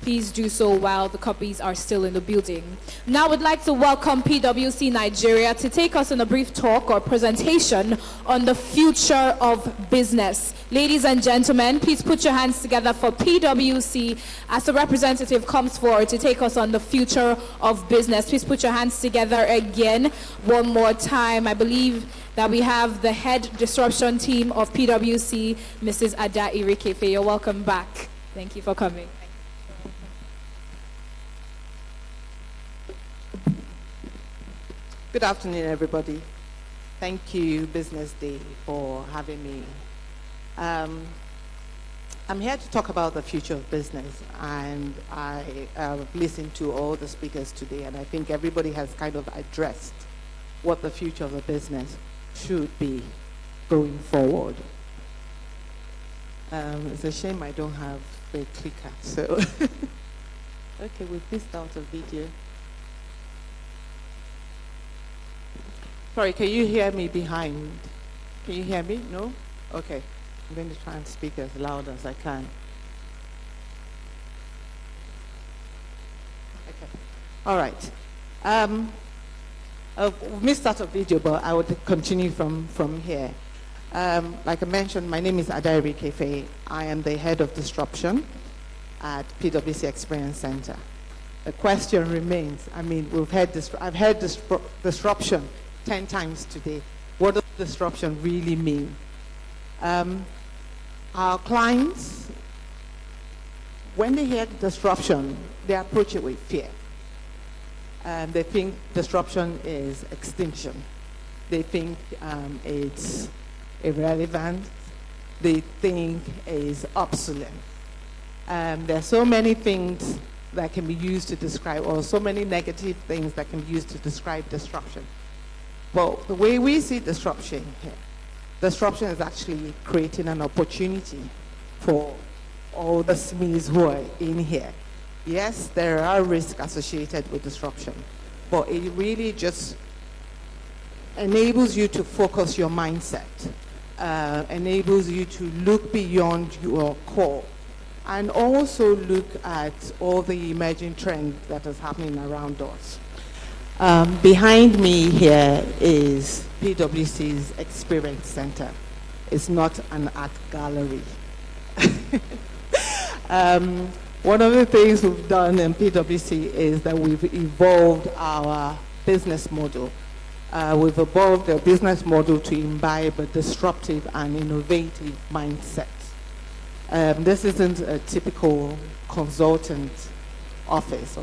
Please do so while the copies are still in the building. Now I would like to welcome PwC Nigeria to take us on a brief talk or presentation on the future of business. Ladies and gentlemen, please put your hands together for PwC as the representative comes forward to take us on the future of business. Please put your hands together again one more time. I believe that we have the head disruption team of PwC, Mrs. Ada Irikefe. You're welcome back. Thank you for coming. Good afternoon, everybody. Thank you, BusinessDay, for having me. I'm here to talk about the future of business, and I have listened to all the speakers today, and I think everybody has kind of addressed what the future of the business should be going forward. It's a shame I don't have a clicker, so. Okay, we've missed out a video. Sorry, can you hear me behind? Can you hear me? No? Okay. I'm going to try and speak as loud as I can. Okay. All right. We missed out a video, but I would continue from here. Like I mentioned, my name is Adairi Kefe. I am the head of disruption at PwC Experience Center. The question remains, I mean, I've heard disruption 10 times today. What does disruption really mean? Our clients, when they hear disruption, they approach it with fear. They think disruption is extinction. They think it's irrelevant. They think it's obsolete. There are so many things that can be used to describe, or so many negative things that can be used to describe disruption. But the way we see disruption here, disruption is actually creating an opportunity for all the SMEs who are in here. Yes, there are risks associated with disruption, but it really just enables you to focus your mindset, enables you to look beyond your core, and also look at all the emerging trends that is happening around us. Behind me here is PwC's Experience Center. It's not an art gallery. One of the things we've done in PwC is that we've evolved our business model. We've evolved the business model to imbibe a disruptive and innovative mindset. This isn't a typical consultant office.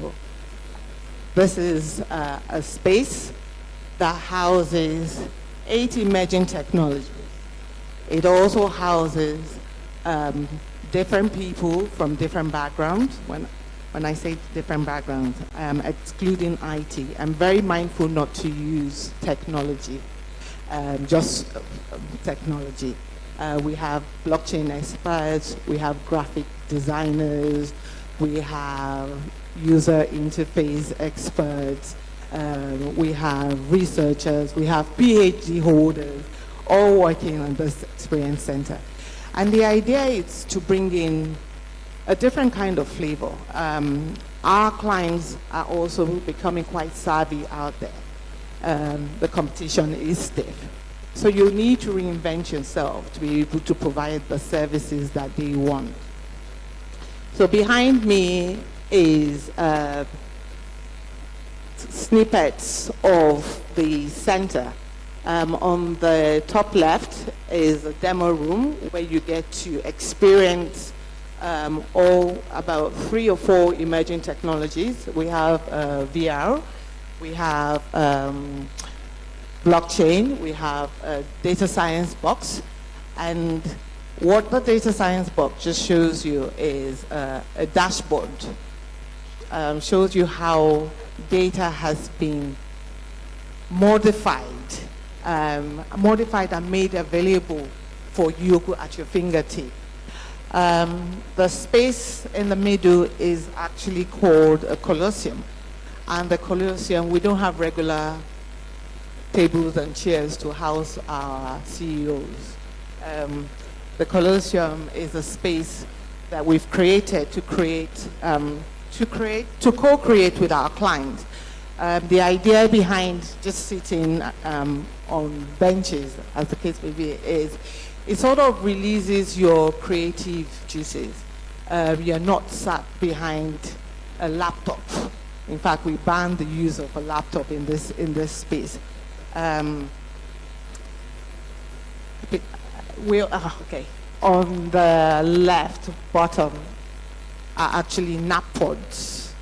This is a space that houses 8 emerging technologies. It also houses different people from different backgrounds. When I say different backgrounds, excluding IT, I'm very mindful not to use technology, just technology. We have blockchain experts, we have graphic designers, we have user interface experts, we have researchers, we have PhD holders, all working on this Experience Center. And the idea is to bring in a different kind of flavor. Our clients are also becoming quite savvy out there. The competition is stiff. So you need to reinvent yourself to be able to provide the services that they want. So behind me is snippets of the center. On the top left is a demo room where you get to experience all about 3 or 4 emerging technologies. We have VR, we have blockchain, we have a data science box, and what the data science box just shows you is a dashboard. Shows you how data has been modified and made available for you at your fingertip. The space in the middle is actually called a Colosseum. And the Colosseum, we don't have regular tables and chairs to house our CEOs. The Colosseum is a space that we've created to co-create with our clients. The idea behind just sitting on benches, as the case may be, is it sort of releases your creative juices. You're not sat behind a laptop. In fact, we ban the use of a laptop in this space. Okay. On the left bottom are actually nap pods.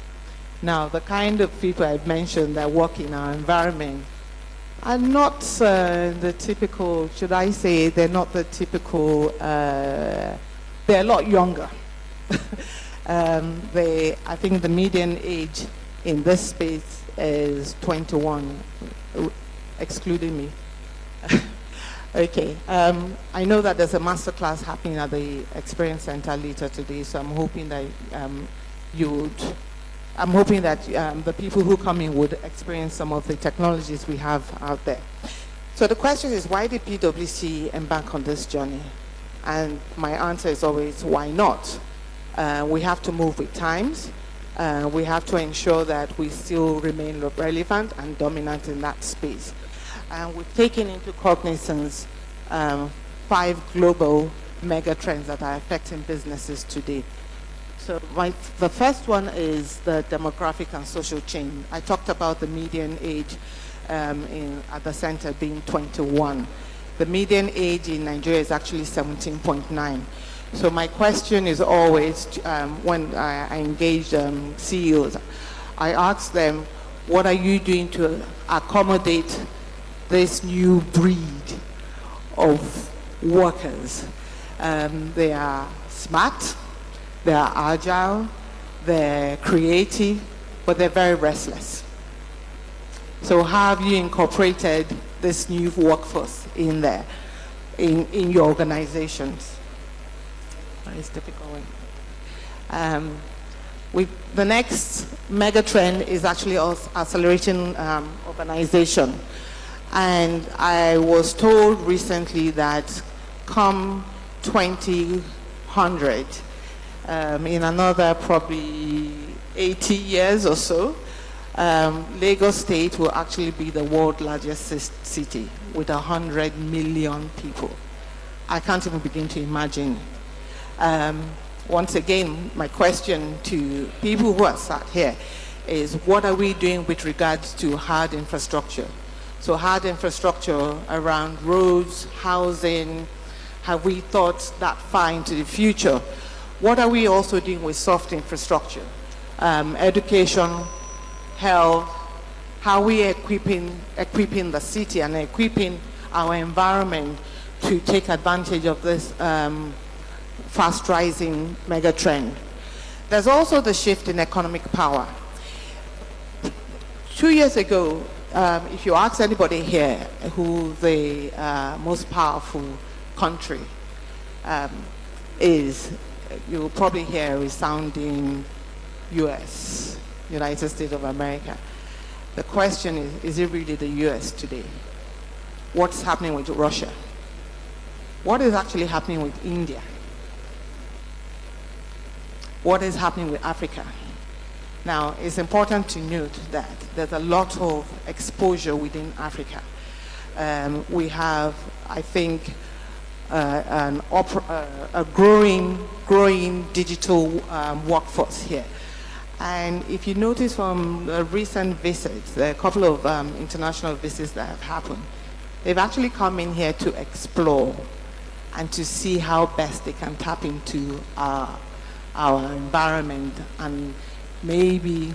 Now, the kind of people I've mentioned that work in our environment are not the typical, should I say, they're not the typical, they're a lot younger. I think the median age in this space is 21, excluding me. Okay, I know that there's a masterclass happening at the Experience Center later today, so I'm hoping that the people who come in would experience some of the technologies we have out there. So the question is, why did PwC embark on this journey? And my answer is always, why not? We have to move with times. We have to ensure that we still remain relevant and dominant in that space. And we've taken into cognizance 5 global mega trends that are affecting businesses today. So the first one is the demographic and social change. I talked about the median age at the center being 21. The median age in Nigeria is actually 17.9. So my question is always, when I engage CEOs, I ask them, what are you doing to accommodate this new breed of workers? They are smart, they are agile, they're creative, but they're very restless. So how have you incorporated this new workforce in there, in your organizations? It's difficult. The next mega trend is actually accelerating urbanization. And I was told recently that come 2100, in another probably 80 years or so, Lagos State will actually be the world's largest city with 100 million people. I can't even begin to imagine. Once again, my question to people who are sat here is, what are we doing with regards to hard infrastructure? So hard infrastructure around roads, housing, have we thought that far into the future? What are we also doing with soft infrastructure? Education, health, how are we equipping the city and equipping our environment to take advantage of this fast rising mega trend. There's also the shift in economic power. 2 years ago, if you ask anybody here who the most powerful country is, you'll probably hear a resounding US, United States of America. The question is it really the US today? What's happening with Russia? What is actually happening with India? What is happening with Africa? Now, it's important to note that there's a lot of exposure within Africa. We have, I think, a growing digital workforce here. And if you notice from the recent visits, there are a couple of international visits that have happened, they've actually come in here to explore and to see how best they can tap into our environment and maybe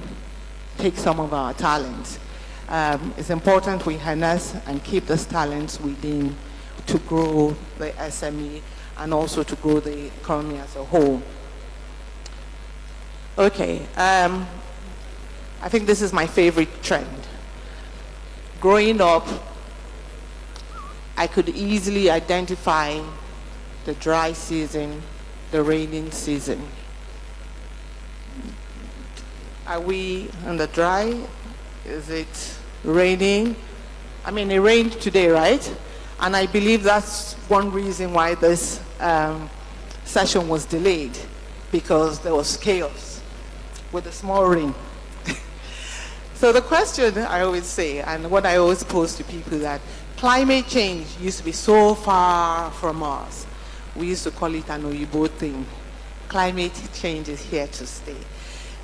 take some of our talents. It's important we harness and keep those talents within to grow the SME and also to grow the economy as a whole. Okay, I think this is my favorite trend. Growing up, I could easily identify the dry season, the raining season. Are we in the dry? Is it raining? I mean, it rained today, right? And I believe that's one reason why this session was delayed, because there was chaos with a small rain. So the question I always say, and what I always pose to people, that climate change used to be so far from us. We used to call it an Oyibo thing. Climate change is here to stay.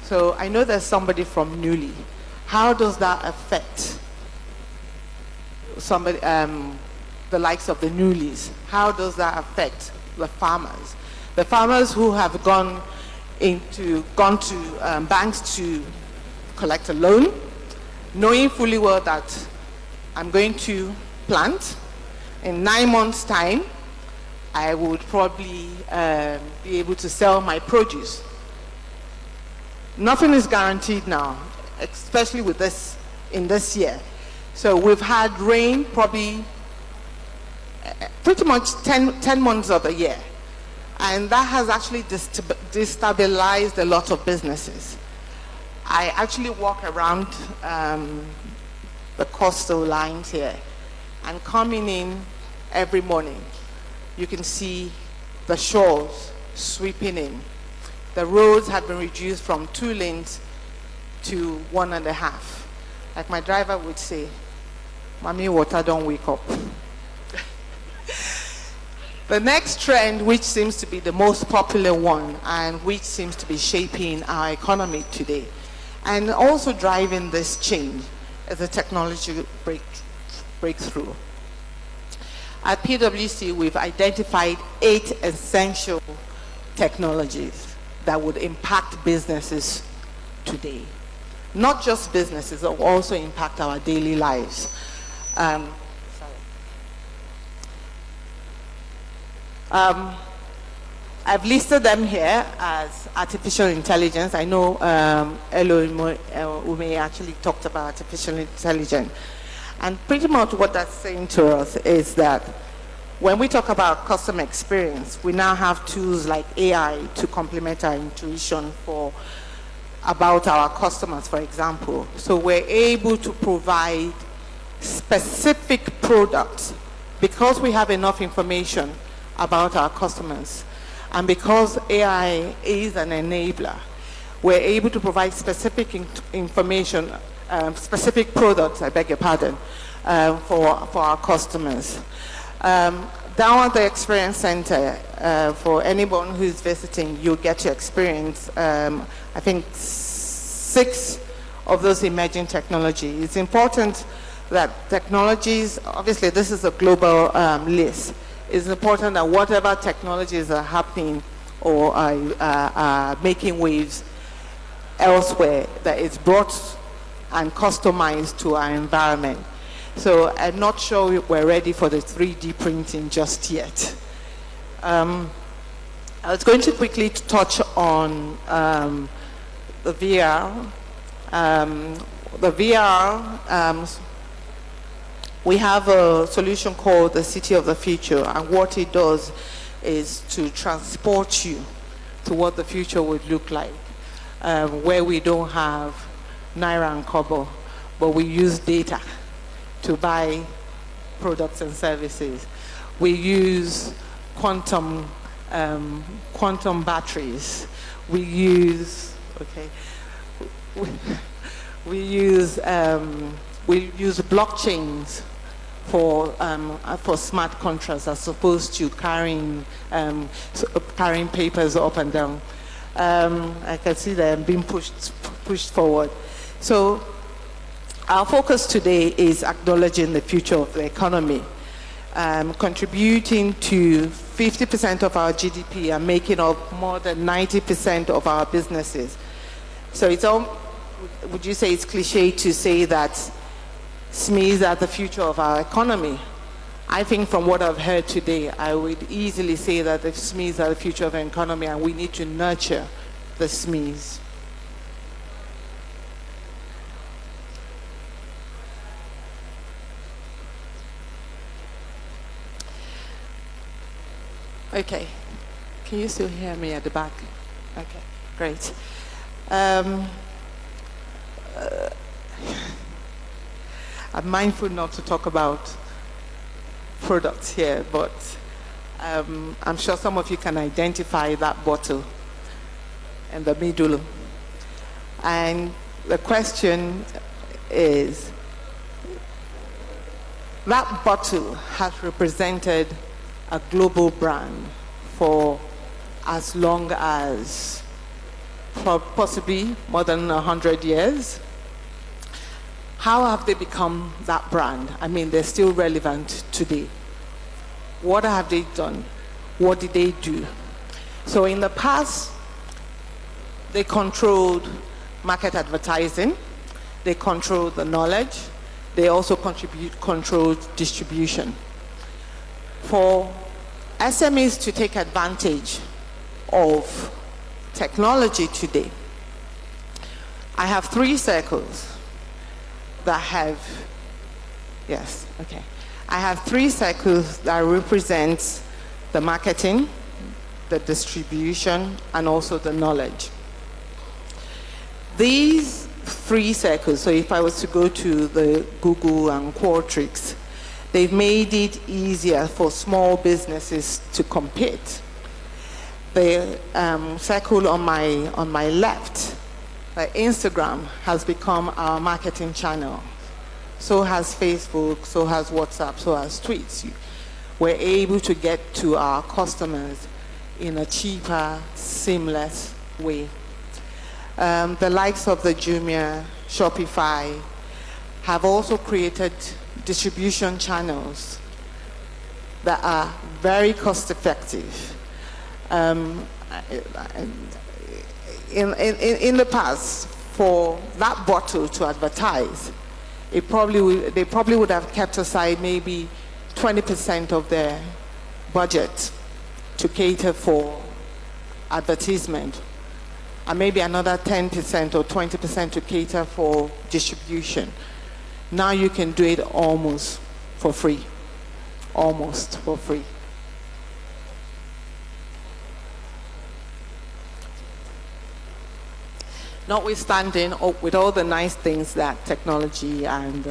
So I know there's somebody from Newly. How does that affect somebody, the likes of the Newlies? How does that affect the farmers? The farmers who have gone to banks to collect a loan, knowing fully well that I'm going to plant. In 9 months' time, I would probably be able to sell my produce. Nothing is guaranteed now, especially with this in this year. So we've had rain probably pretty much 10 months of the year. And that has actually destabilized a lot of businesses. I actually walk around the coastal lines here, and coming in every morning, you can see the shores sweeping in. The roads have been reduced from 2 lanes to 1.5. Like my driver would say, "Mommy, water don't wake up." The next trend, which seems to be the most popular one and which seems to be shaping our economy today and also driving this change, is a technology breakthrough. At PwC, we've identified 8 essential technologies that would impact businesses today. Not just businesses, but also impact our daily lives. I've listed them here as artificial intelligence. I know Elo Ume actually talked about artificial intelligence. And pretty much what that's saying to us is that when we talk about customer experience, we now have tools like AI to complement our intuition about our customers, for example. So we're able to provide specific products because we have enough information about our customers. And because AI is an enabler, we're able to provide specific information, specific products, I beg your pardon, for our customers. Down at the Experience Center, for anyone who's visiting, you'll get to experience, I think, 6 of those emerging technologies. It's important that technologies, obviously this is a global list, it's important that whatever technologies are happening or are making waves elsewhere, that it's brought and customized to our environment. So I'm not sure we're ready for the 3D printing just yet. I was going to quickly touch on the VR. The VR, we have a solution called the City of the Future, and what it does is to transport you to what the future would look like, where we don't have Naira and Kobo, but we use data to buy products and services. We use quantum batteries. We use blockchains for smart contracts as opposed to carrying papers up and down. I can see them being pushed forward. So our focus today is acknowledging the future of the economy, contributing to 50% of our GDP and making up more than 90% of our businesses. So would you say it's cliche to say that SMEs are the future of our economy? I think from what I've heard today, I would easily say that the SMEs are the future of our economy and we need to nurture the SMEs. Okay, can you still hear me at the back? Okay, great. I'm mindful not to talk about products here, but I'm sure some of you can identify that bottle in the middle. And the question is, that bottle has represented a global brand for as long as possibly more than 100 years. How have they become that brand? I mean, they're still relevant today. What have they done? What did they do? So in the past, they controlled market advertising, they controlled the knowledge, they also controlled distribution. For SMEs to take advantage of technology today, I have 3 circles that have, I have 3 circles that represent the marketing, the distribution, and also the knowledge. These 3 circles, so if I was to go to the Google and Qualtrics, They've made it easier for small businesses to compete. The circle on my left, Instagram has become our marketing channel. So has Facebook, so has WhatsApp, so has tweets. We're able to get to our customers in a cheaper, seamless way. The likes of the Jumia, Shopify have also created distribution channels that are very cost effective. In the past, for that bottle to advertise, they probably would have kept aside maybe 20% of their budget to cater for advertisement, and maybe another 10% or 20% to cater for distribution. Now you can do it almost for free. Almost for free. Notwithstanding, with all the nice things that technology and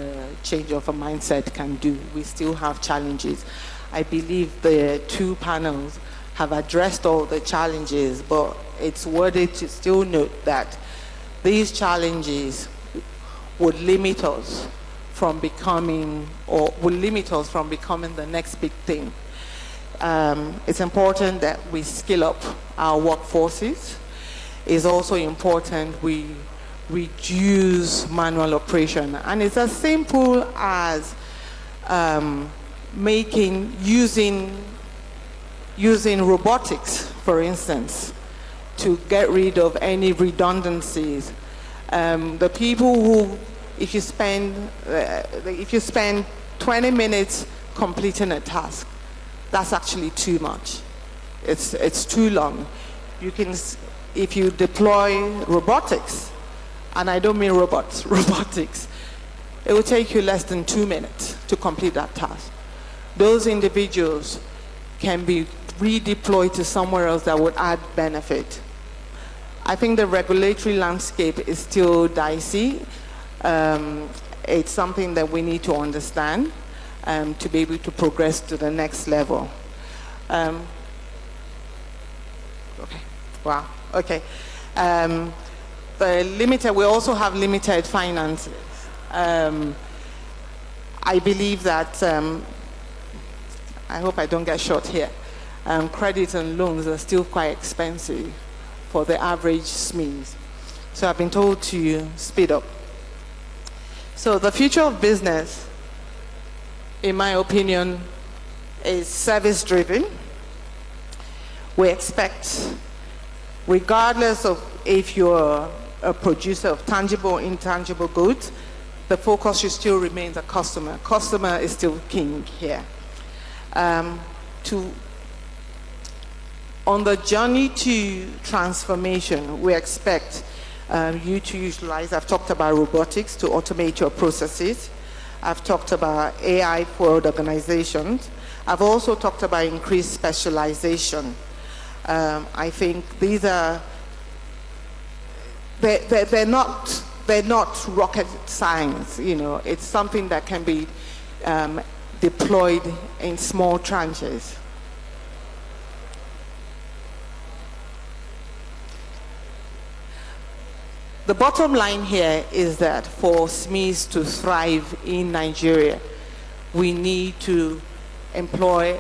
change of a mindset can do, we still have challenges. I believe the two panels have addressed all the challenges, but it's worthy to still note that these challenges would limit us from becoming, the next big thing. It's important that we skill up our workforces. It's also important we reduce manual operation. And it's as simple as using robotics, for instance, to get rid of any redundancies. The people who, if you spend 20 minutes completing a task, that's actually too much. It's too long. If you deploy robotics, and I don't mean robots, robotics, it will take you less than 2 minutes to complete that task. Those individuals can be redeployed to somewhere else that would add benefit. I think the regulatory landscape is still dicey. It's something that we need to understand to be able to progress to the next level. Okay. Wow. Okay. We also have limited finances. I believe that, I hope I don't get short here, credit and loans are still quite expensive for the average SMEs. So I've been told to speed up. So the future of business, in my opinion, is service-driven. We expect, regardless of if you're a producer of tangible or intangible goods, the focus should still remain the customer. Customer is still king here. On the journey to transformation, we expect you to utilize, I've talked about robotics to automate your processes. I've talked about AI for organizations. I've also talked about increased specialization. I think these are, they're not rocket science, you know. It's something that can be deployed in small tranches. The bottom line here is that for SMEs to thrive in Nigeria, we need to employ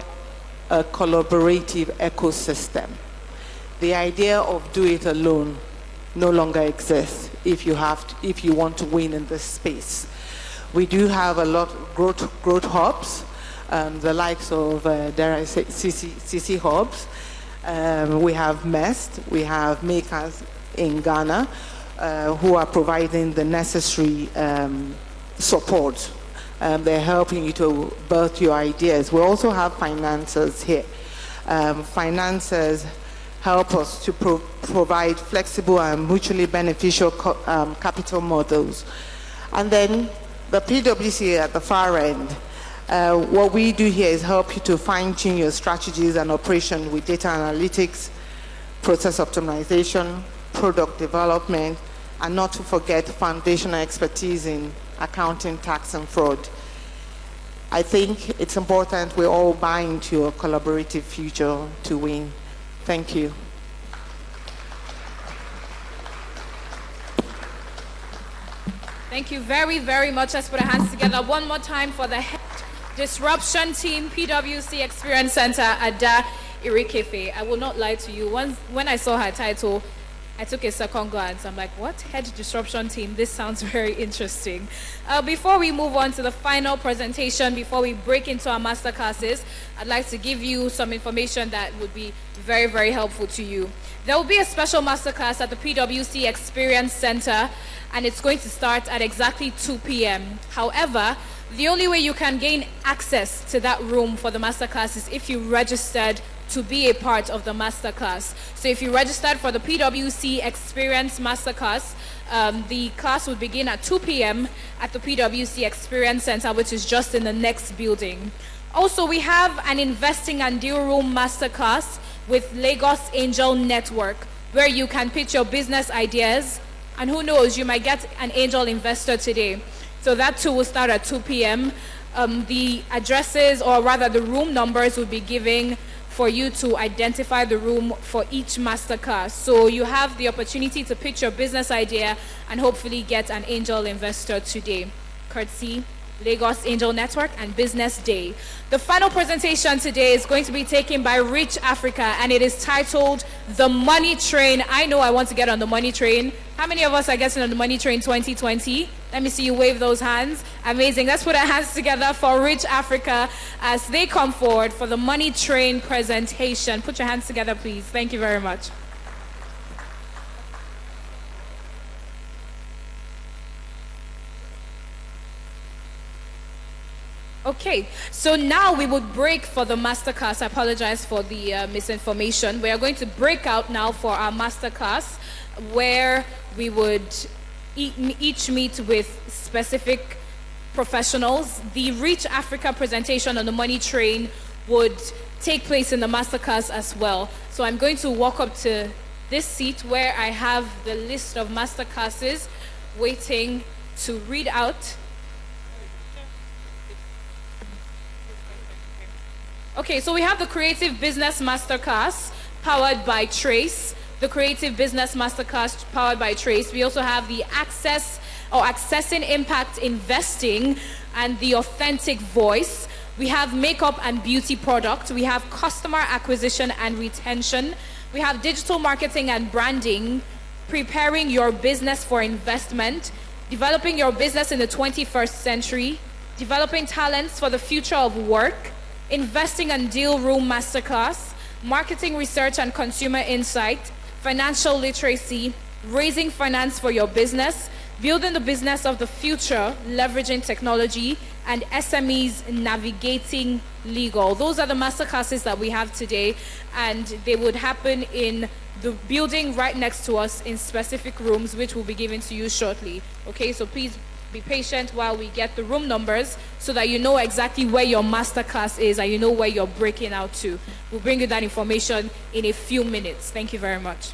a collaborative ecosystem. The idea of do it alone no longer exists if you want to win in this space. We do have a lot of growth hubs, the likes of, dare I say, CC hubs. We have MEST, we have makers in Ghana, who are providing the necessary support. They're helping you to birth your ideas. We also have financiers here. Financiers help us to provide flexible and mutually beneficial capital models. And then the PwC at the far end, what we do here is help you to fine-tune your strategies and operation with data analytics, process optimization, product development, and not to forget foundational expertise in accounting, tax, and fraud. I think it's important we all buy into a collaborative future to win. Thank you. Thank you very, very much. Let's put our hands together one more time for the head disruption team, PwC Experience Center, Ada Irikefe. I will not lie to you. When I saw her title, I took a second glance. I'm like, what? Head disruption team? This sounds very interesting. Before we move on to the final presentation, before we break into our masterclasses, I'd like to give you some information that would be very, very helpful to you. There will be a special masterclass at the PwC Experience Center, and it's going to start at exactly 2 p.m. However, the only way you can gain access to that room for the masterclass is if you registered to be a part of the masterclass. So if you registered for the PwC Experience Masterclass, the class would begin at 2 p.m. at the PwC Experience Center, which is just in the next building. Also, we have an Investing and Deal Room Masterclass with Lagos Angel Network, where you can pitch your business ideas, and who knows, you might get an angel investor today. So that too will start at 2 p.m. The addresses, or rather the room numbers, will be given for you to identify the room for each masterclass. So you have the opportunity to pitch your business idea and hopefully get an angel investor today. Courtesy Lagos Angel Network and BusinessDay. The final presentation today is going to be taken by Rich Africa, and it is titled The Money Train. I know I want to get on the money train. How many of us are getting on the money train 2020? Let me see you wave those hands. Amazing. Let's put our hands together for Rich Africa as they come forward for the money train presentation. Put your hands together, please. Thank you very much. Okay, so now we would break for the masterclass. I apologize for the misinformation. We are going to break out now for our masterclass, where we would each meet with specific professionals. The Reach Africa presentation on the money train would take place in the masterclass as well. So I'm going to walk up to this seat where I have the list of masterclasses waiting to read out. Okay, so we have the Creative Business Masterclass powered by Trace. The Creative Business Masterclass powered by Trace. We also have the Accessing Impact Investing and the Authentic Voice. We have Makeup and Beauty Product. We have Customer Acquisition and Retention. We have Digital Marketing and Branding, Preparing Your Business for Investment, Developing Your Business in the 21st Century, Developing Talents for the Future of Work, Investing and Deal Room Masterclass, Marketing Research and Consumer Insight, Financial Literacy, Raising Finance for Your Business, Building the Business of the Future, Leveraging Technology, and SMEs Navigating Legal. Those are the masterclasses that we have today, and they would happen in the building right next to us in specific rooms, which will be given to you shortly. Okay, so please be patient while we get the room numbers so that you know exactly where your masterclass is and you know where you're breaking out to. We'll bring you that information in a few minutes. Thank you very much.